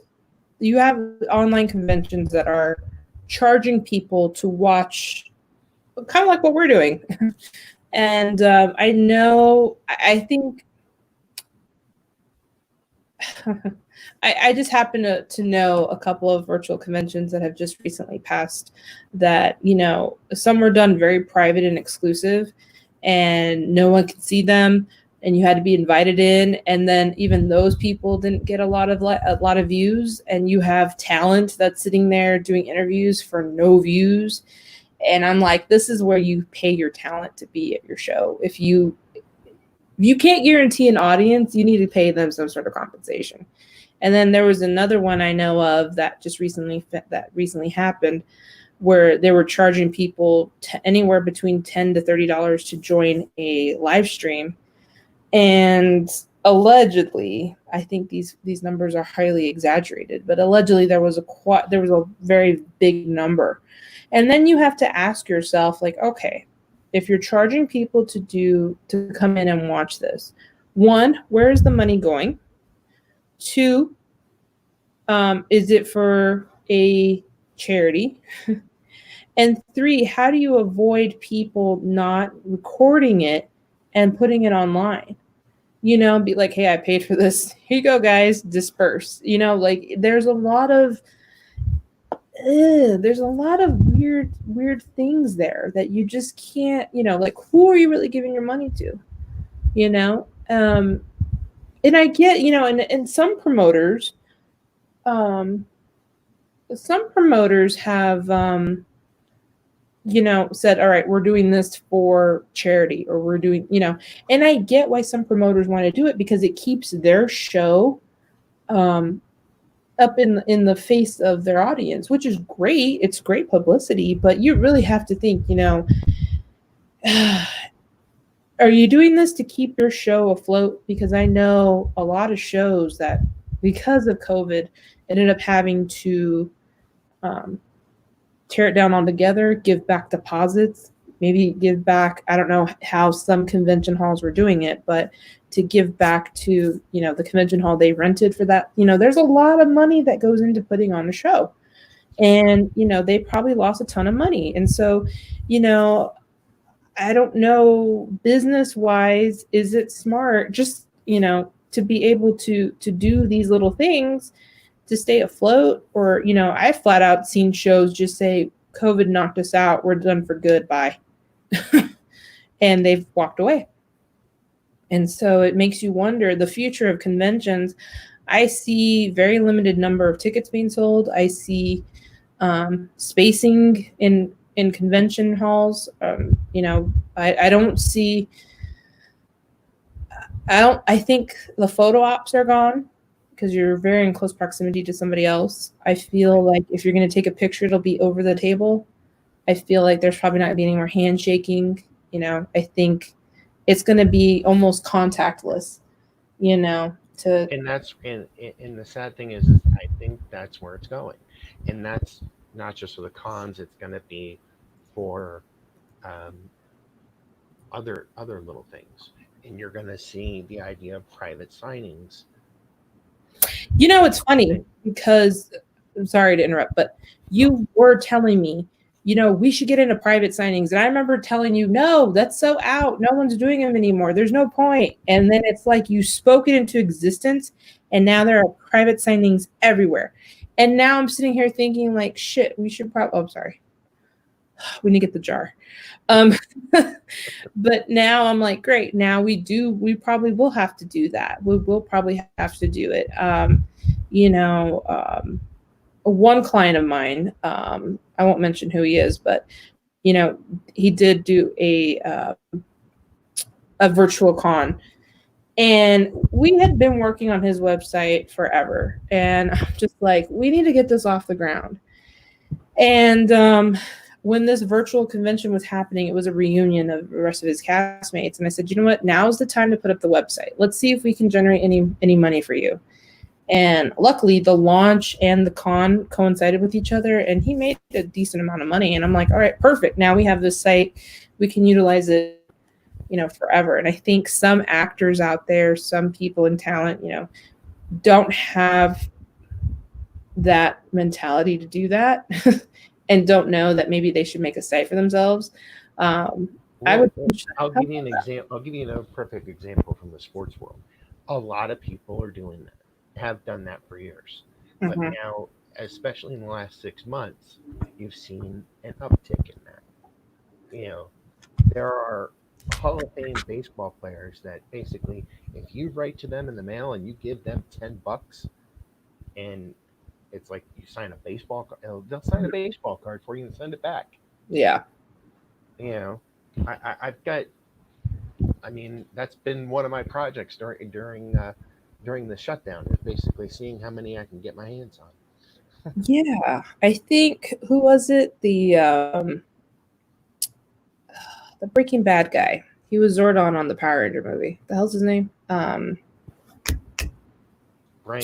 you have online conventions that are charging people to watch, kind of like what we're doing. And I know, I think, I just happen to know a couple of virtual conventions that have just recently passed that, some were done very private and exclusive and no one could see them and you had to be invited in. And then even those people didn't get a lot of views, and you have talent that's sitting there doing interviews for no views. And I'm like, this is where you pay your talent to be at your show. If you can't guarantee an audience, you need to pay them some sort of compensation. And then there was another one I know of that just recently happened, where they were charging people anywhere between $10 to $30 to join a live stream. And allegedly, I think these numbers are highly exaggerated, but allegedly there was a very big number. And then you have to ask yourself, like, okay, if you're charging people to come in and watch this, one, where is the money going? Two, is it for a charity? And three, how do you avoid people not recording it and putting it online? Be like, hey, I paid for this. Here you go, guys, disperse. Like there's a lot of weird things there that you just can't, like, who are you really giving your money to? And I get, and some promoters have said, all right, we're doing this for charity, or we're doing, and I get why some promoters want to do it, because it keeps their show up in the face of their audience, which is great. It's great publicity, but you really have to think, are you doing this to keep your show afloat? Because I know a lot of shows that, because of COVID, ended up having to tear it down altogether, give back deposits, maybe give back, I don't know how some convention halls were doing it, but to give back to, the convention hall they rented for that. There's a lot of money that goes into putting on a show. And, they probably lost a ton of money. And so, I don't know, business wise, is it smart just, to be able to do these little things to stay afloat? Or, I flat out seen shows just say, COVID knocked us out, we're done for good, bye. and they've walked away. And so it makes you wonder the future of conventions. I see very limited number of tickets being sold. I see spacing in convention halls. I don't see. I think the photo ops are gone because you're very in close proximity to somebody else. I feel like if you're going to take a picture, it'll be over the table. I feel like there's probably not going to be any more handshaking. I think it's going to be almost contactless. And that's and the sad thing is I think that's where it's going, and that's not just for the cons. It's going to be for other little things, and you're going to see the idea of private signings. It's funny because I'm sorry to interrupt, but you were telling me, we should get into private signings. And I remember telling you, no, that's so out. No one's doing them anymore. There's no point. And then it's like you spoke it into existence, and now there are private signings everywhere. And now I'm sitting here thinking like, shit, we should probably, I'm sorry. We need to get the jar. But now I'm like, great. Now we probably will have to do that. We will probably have to do it. One client of mine, I won't mention who he is, but he did do a virtual con, and we had been working on his website forever, and I'm just like, we need to get this off the ground. And when this virtual convention was happening, it was a reunion of the rest of his castmates, and I said, you know what, now's the time to put up the website. Let's see if we can generate any money for you. And luckily, the launch and the con coincided with each other, and he made a decent amount of money. And I'm like, all right, perfect. Now we have this site. We can utilize it, forever. And I think some actors out there, some people in talent, don't have that mentality to do that and don't know that maybe they should make a site for themselves. I'll give you an example. I'll give you a perfect example from the sports world. A lot of people are doing that. Have done that for years, but now, especially in the last 6 months, you've seen an uptick in that. There are Hall of Fame baseball players that basically, if you write to them in the mail and you give them $10, and it's like you sign a baseball card, they'll sign a baseball card for you and send it back. Yeah. I've got. I mean, that's been one of my projects during the shutdown, is basically seeing how many I can get my hands on. Yeah, I think, who was it? The Breaking Bad guy. He was Zordon on the Power Ranger movie. The hell's his name? Bryan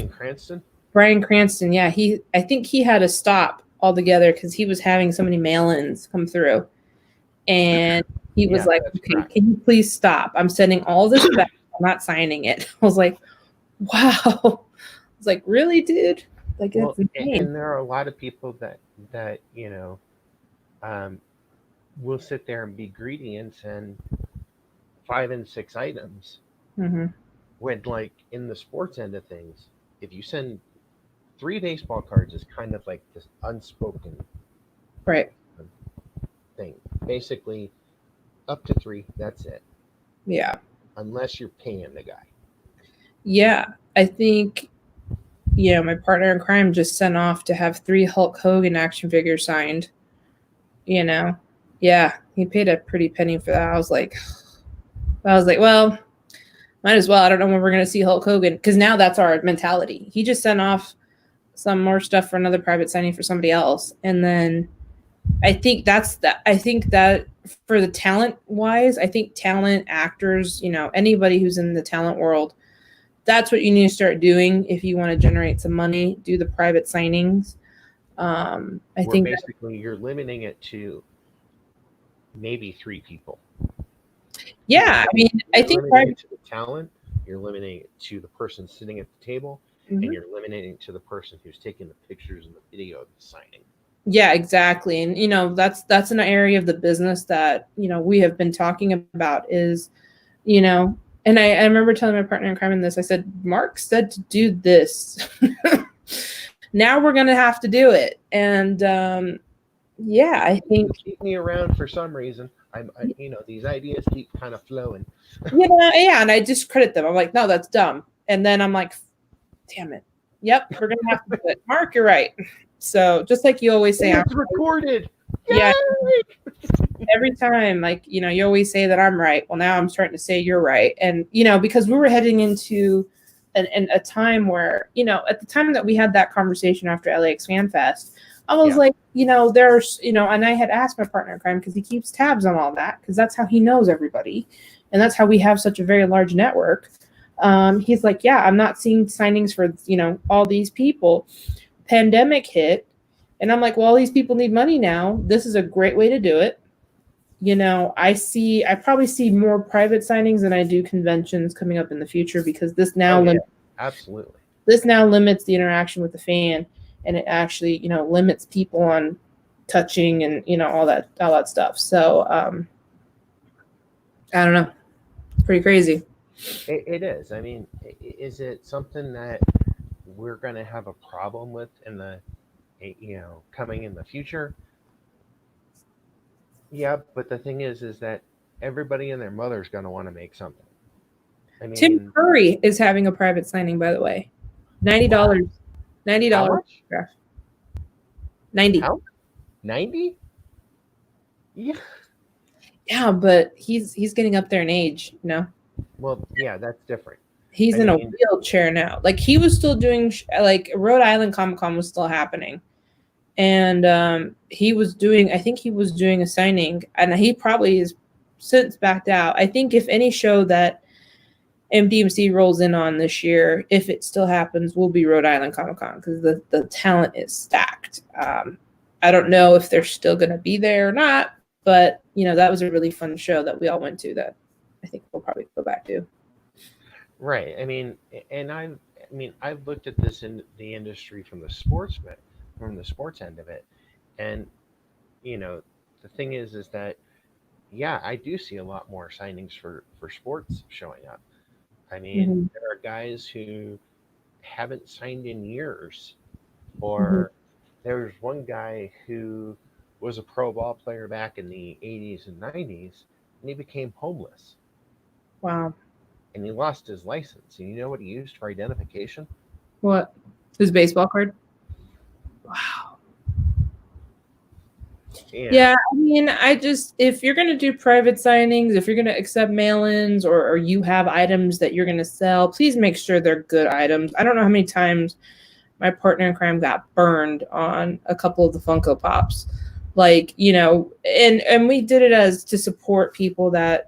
Cranston. Bryan Cranston. Yeah, I think he had to stop altogether because he was having so many mail-ins come through, and he was like, "Okay, correct. Can you please stop? I'm sending all this back. I'm not signing it." I was like, wow. I was like, really, dude? Like, well, and there are a lot of people that will sit there and be greedy and send 5 and 6 items. When, like, in the sports end of things, if you send 3 baseball cards, is kind of like this unspoken thing. Basically, up to 3, that's it. Yeah. Unless you're paying the guy. Yeah, I think, my partner in crime just sent off to have 3 Hulk Hogan action figures signed. Yeah, he paid a pretty penny for that. I was like, well, might as well. I don't know when we're going to see Hulk Hogan, because now that's our mentality. He just sent off some more stuff for another private signing for somebody else. And then I think I think that for the talent wise, I think talent, actors, anybody who's in the talent world, that's what you need to start doing if you want to generate some money. Do the private signings. I think basically you're limiting it to maybe 3 people. Yeah, I mean, I think limiting it to the talent, you're limiting it to the person sitting at the table, and you're limiting it to the person who's taking the pictures and the video of the signing. Yeah, exactly. And that's an area of the business that we have been talking about is, and I remember telling my partner in crime in this. I said, Mark said to do this. Now we're gonna have to do it. And yeah, I think keep me around for some reason. these ideas keep kind of flowing. Yeah, and I discredit them. I'm like, no, that's dumb. And then I'm like, damn it. Yep, we're gonna have to do it. Mark, you're right. So just like you always say, It's recorded. Yeah. Yay! Every time, like, you always say that I'm right. Well, now I'm starting to say you're right. And, because we were heading into a time where, at the time that we had that conversation after LAX Fan Fest, I was like, there's, and I had asked my partner in crime because he keeps tabs on all that because that's how he knows everybody. And that's how we have such a very large network. He's like, yeah, I'm not seeing signings for, all these people. Pandemic hit. And I'm like, well, all these people need money now. This is a great way to do it. I probably see more private signings than I do conventions coming up in the future because this now absolutely. This now limits the interaction with the fan, and it actually, limits people on touching and all that stuff. So I don't know, pretty crazy. It is. I mean, is it something that we're going to have a problem with in the coming in the future? Yeah, but the thing is that everybody and their mother's going to want to make something. I mean, Tim Curry is having a private signing, by the way. $90. $90. How much? 90. How? 90? Yeah. Yeah, but he's getting up there in age, Well, yeah, that's different. He's in a wheelchair now. Like he was still doing like Rhode Island Comic Con was still happening. And he was doing, I think he was doing a signing, and he probably has since backed out. I think if any show that MDMC rolls in on this year, if it still happens, will be Rhode Island Comic Con because the talent is stacked. I don't know if they're still going to be there or not, but that was a really fun show that we all went to that I think we'll probably go back to. Right. I mean, and I've looked at this in the industry from the sports end of it, and the thing is that yeah, I do see a lot more signings for sports showing up. I mean, there are guys who haven't signed in years, or there was one guy who was a pro ball player back in the 80s and 90s, and he became homeless. Wow. And he lost his license. And you know what he used for identification? What? His baseball card? Wow. Yeah, I mean, if you're going to do private signings, if you're going to accept mail-ins or you have items that you're going to sell, please make sure they're good items. I don't know how many times my partner in crime got burned on a couple of the Funko Pops. Like, and we did it to support people that,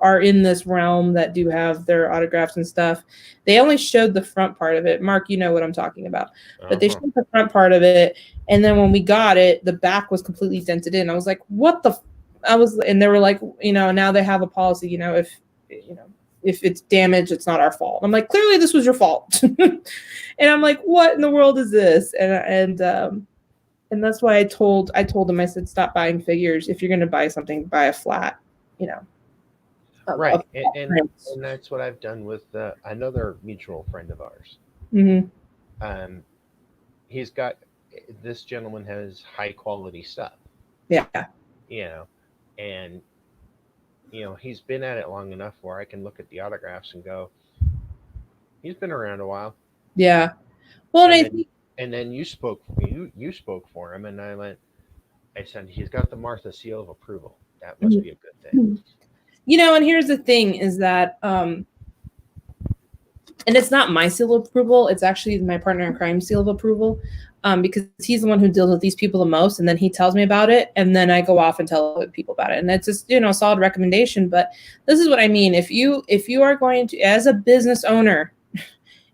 are in this realm that do have their autographs and stuff. They only showed the front part of it. Mark, you know what I'm talking about. But they showed the front part of it. And then when we got it, the back was completely dented in. I was like, what the? And they were like, now they have a policy, if it's damaged, it's not our fault. I'm like, clearly this was your fault. And I'm like, what in the world is this? And that's why I told them, I said, stop buying figures. If you're going to buy something, buy a flat, right. And that's what I've done with another mutual friend of ours. He's got, this gentleman has high quality stuff. Yeah. And he's been at it long enough where I can look at the autographs and go, he's been around a while. Yeah. Well, and then you spoke for him, and I said he's got the Martha seal of approval. That must be a good thing. And here's the thing is that and it's not my seal of approval, it's actually my partner in crime seal of approval, because he's the one who deals with these people the most, and then he tells me about it, and then I go off and tell other people about it, and it's just a solid recommendation. But this is what I mean: if you are going to, as a business owner,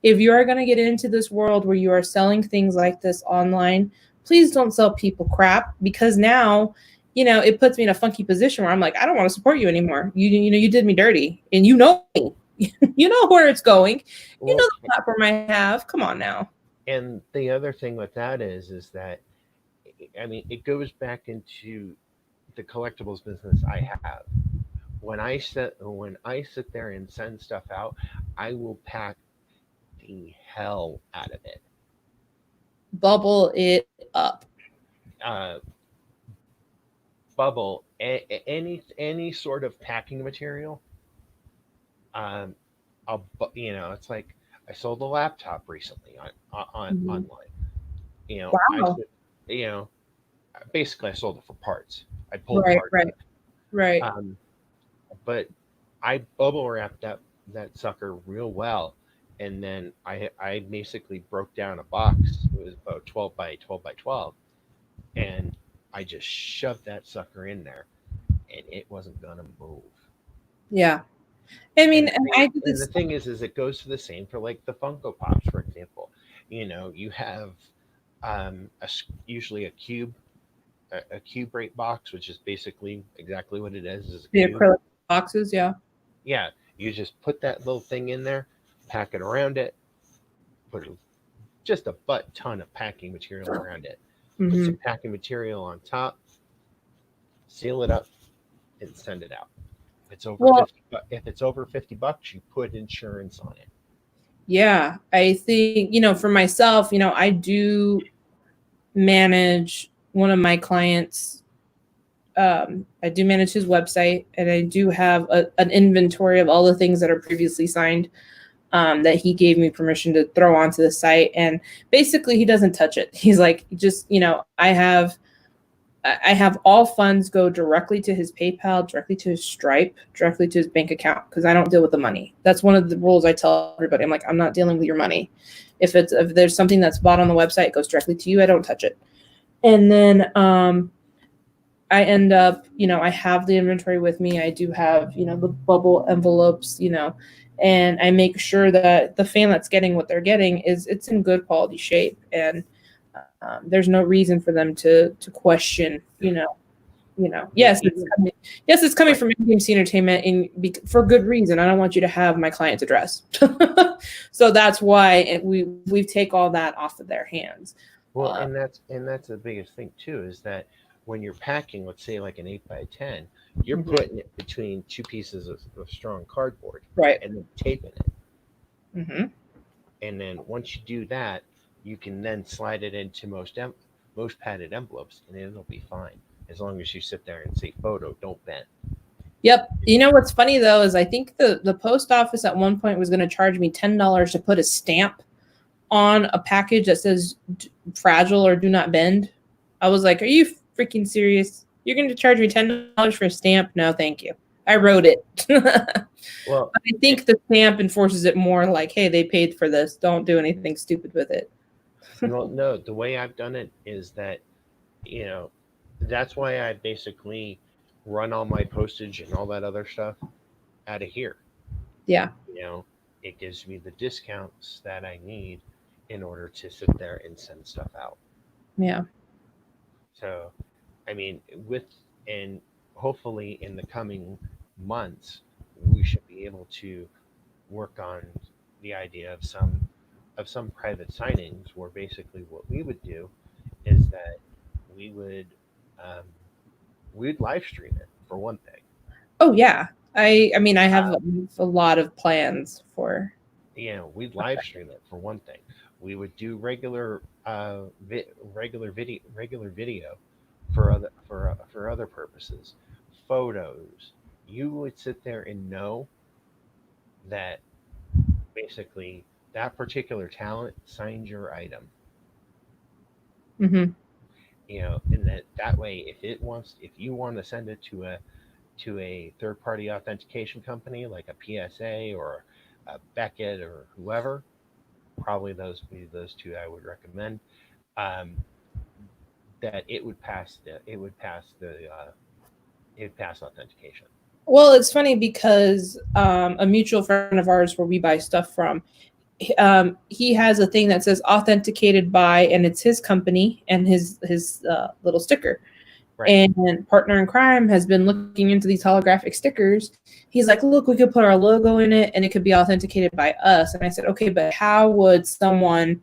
if you are going to get into this world where you are selling things like this online, please don't sell people crap, because now it puts me in a funky position where I'm like, I don't want to support you anymore. You did me dirty, and you know me. You know where it's going. You know the platform I have. Come on now. And the other thing with that is that, I mean, it goes back into the collectibles business I have. When I sit there and send stuff out, I will pack the hell out of it. Bubble it up. bubble, any sort of packing material. Um, it's like I sold a laptop recently on Mhm. online. I Wow. said, you know, basically I sold it for parts. I pulled Right, parts. right, right. Um, but I bubble wrapped that sucker real well, and then I basically broke down a box. It was about 12 by 12, and I just shoved that sucker in there, and it wasn't gonna move. Yeah. I And mean, the and thing, I do and the this. thing is, it goes for the same for like the Funko Pops, for example. You have usually a cube rate box, which is basically exactly what it is a The cube. acrylic boxes, yeah. Yeah, you just put that little thing in there, pack it around it, put just a butt ton of packing material around it, put Hmm. some packing material on top, seal it up, and send it out. Well, If it's over $50, you put insurance on it. yeah, I think, for myself, I do manage one of my clients. I do manage his website, and I do have an inventory of all the things that are previously signed, that he gave me permission to throw onto the site. And basically, he doesn't touch it. He's like, just, I have all funds go directly to his PayPal, directly to his Stripe, directly to his bank account, because I don't deal with the money. That's one of the rules I tell everybody. I'm like, I'm not dealing with your money. If there's something that's bought on the website, it goes directly to you. I don't touch it. And then I end up, I have the inventory with me. I do have, the bubble envelopes, and I make sure that the fan that's getting what they're getting it's in good quality shape, and there's no reason for them to question, Yeah, yes, it's even coming, yes, it's coming right. from AMC Entertainment, for good reason. I don't want you to have my client's address. So that's why we take all that off of their hands. Well, uh, and that's the biggest thing too is that when you're packing, let's say like an 8 by 10, you're mhm, putting it between two pieces of strong cardboard right. and then taping it. Hmm. And then once you do that, you can then slide it into most padded envelopes, and it'll be fine as long as you sit there and say photo, don't bend. Yep. You know what's funny though is I think the post office at one point was going to charge me $10 to put a stamp on a package that says fragile or do not bend. I was like, "Are you freaking serious? You're going to charge me $10 for a stamp? No, thank you. I wrote it." I Well, it, think the stamp enforces it more like, "Hey, they paid for this. Don't do anything stupid with it." well, no, the way I've done it is that you know that's why I basically run all my postage and all that other stuff out of here. Yeah. You know, it gives me the discounts that I need in order to sit there and send stuff out. Yeah. So, I mean, and hopefully in the coming months, we should be able to work on the idea of some private signings where basically what we would do is that we would um, we'd live stream it for one thing. Oh yeah. I mean I have Uh, a lot of plans for. we'd live stream it for one thing. We would do regular video for other purposes, photos. You would sit there and know that basically that particular talent signed your item. Mhm. And that way, if you want to send it to a third party authentication company like a PSA or a Beckett or whoever, probably those would be those two I would recommend. Um, that it would pass authentication. Well, it's funny because a mutual friend of ours where we buy stuff from, he has a thing that says authenticated by, and it's his company and his little sticker. Right. And Partner in Crime has been looking into these holographic stickers. He's like, look, we could put our logo in it and it could be authenticated by us. And I said, okay, but how would someone,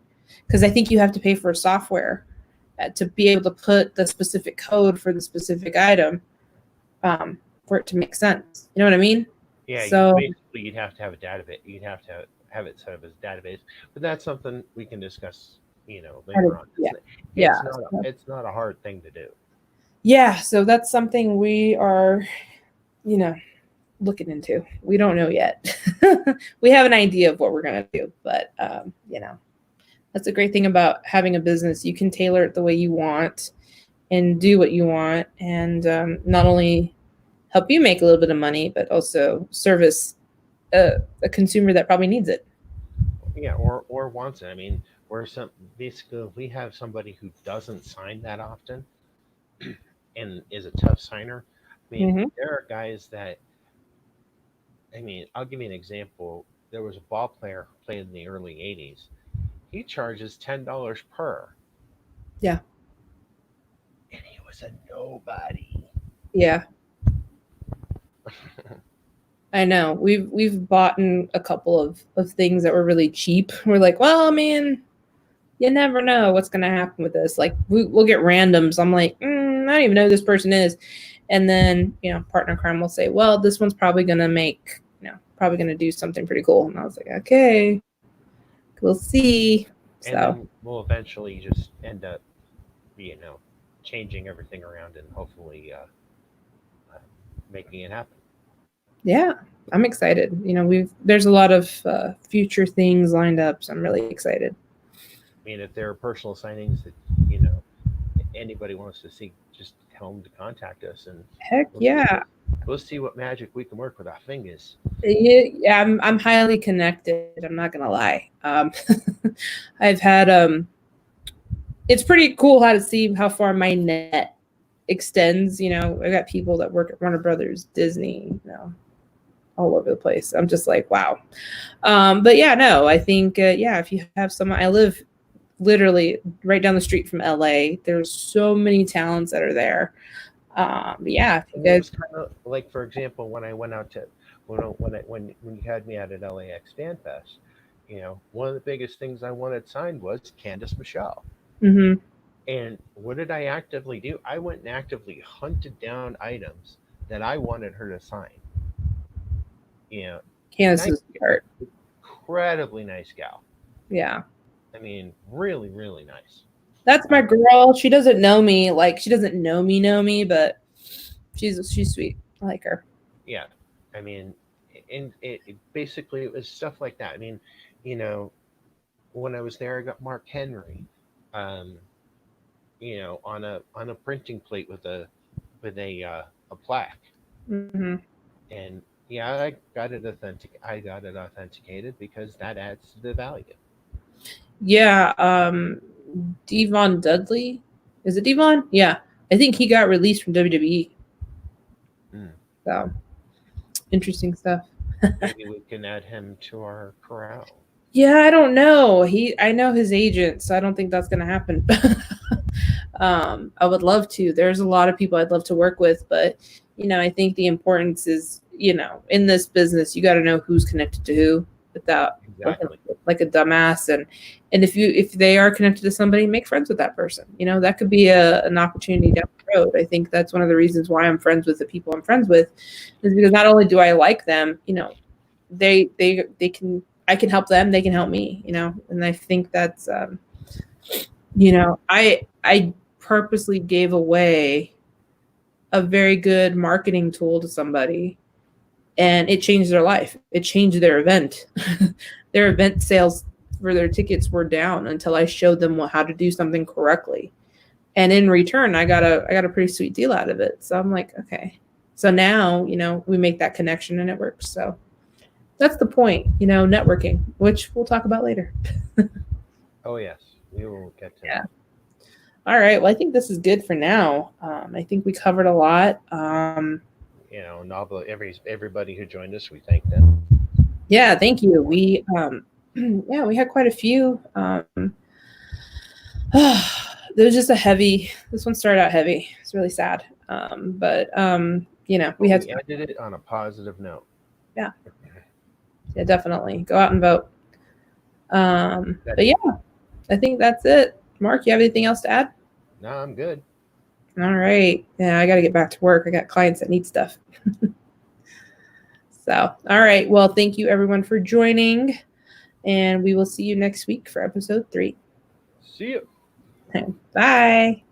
because I think you have to pay for software to be able to put the specific code for the specific item, for it to make sense. You know what I mean? Yeah, So, you'd have to have a database. You'd have to have it set up as a database, but that's something we can discuss. Later on. yeah, yeah. It's not a hard thing to do. Yeah, so that's something we are, looking into. We don't know yet. We have an idea of what we're going to do, but that's a great thing about having a business. You can tailor it the way you want and do what you want, and not only help you make a little bit of money, but also service a consumer that probably needs it. Yeah, or wants it. I mean, we're some basically if we have somebody who doesn't sign that often and is a tough signer. I mean, Mm-hmm. there are guys that I mean, I'll give you an example. There was a ball player who played in the early '80s. He charges $10 per, Yeah, and he was a nobody. yeah, I know. We've bought a couple of things that were really cheap. We're like, well, I mean, you never know what's going to happen with this. Like we'll get randoms. I'm like, I don't even know who this person is. And then, partner crime will say, well, this one's probably going to make, probably going to do something pretty cool. And I was like, okay, we'll see. And So, then we'll eventually just end up, you know, changing everything around and hopefully uh, making it happen. yeah, I'm excited. There's a lot of future things lined up. So I'm really excited. I mean, if there are personal signings that you know anybody wants to see, just tell them to contact us, and Heck we'll see yeah. what magic we can work with our fingers. Yeah, I'm highly connected. I'm not gonna lie. I've had it's pretty cool how to see how far my net extends. I got people that work at Warner Brothers, Disney, all over the place. I'm just like, wow. But yeah, no, I think if you have someone, I live literally right down the street from LA. There's so many talents that are there. Yeah, if you And it guys. was kind of like, for example, when I went out to when you had me out at LAX Fan Fest, you know, one of the biggest things I wanted signed was Candice Michelle. Mm-hmm. And what did I actively do? I went and actively hunted down items that I wanted her to sign. You know, Candace nice, is art. incredibly nice gal. Yeah. I mean, really, really nice. That's my girl. She doesn't know me. Like she doesn't know me, but she's sweet. I like her. Yeah, I mean, and it basically it was stuff like that. I mean, you know, when I was there, I got Mark Henry, um, you know, on a printing plate with a plaque, Mm-hmm. and yeah, I got it authentic. I got it authenticated because that adds to the value. Yeah. Devon Dudley. Is it Devon? Yeah. I think he got released from WWE. Mm. So interesting stuff. Maybe we can add him to our corral. Yeah, I don't know. I know his agent, so I don't think that's gonna happen. I would love to. There's a lot of people I'd love to work with, but I think the importance is, in this business, you got to know who's connected to who without looking Exactly. like a dumbass. And if they are connected to somebody, make friends with that person. That could be an opportunity down the road. I think that's one of the reasons why I'm friends with the people I'm friends with, is because not only do I like them, they can I can help them, they can help me. And I think that's I purposely gave away a very good marketing tool to somebody, and it changed their life. It changed their event. Their event sales for their tickets were down until I showed them how to do something correctly. And in return, I got a pretty sweet deal out of it. So I'm like, okay. So now, we make that connection and it works. So that's the point, networking, which we'll talk about later. Oh yes, we will get to Yeah. that. All right. Well, I think this is good for now. I think we covered a lot. You know, and everybody who joined us, we thank them. Yeah, thank you. We yeah, we had quite a few. There was just a heavy. This one started out heavy. It's really sad. But we had. We ended it on a positive note. Yeah, yeah, definitely go out and vote. But yeah, I think that's it. Mark, you have anything else to add? No, I'm good. All right. Yeah, I got to get back to work. I got clients that need stuff. So, all right. Well, thank you everyone for joining, and we will see you next week for episode 3. See you. Bye.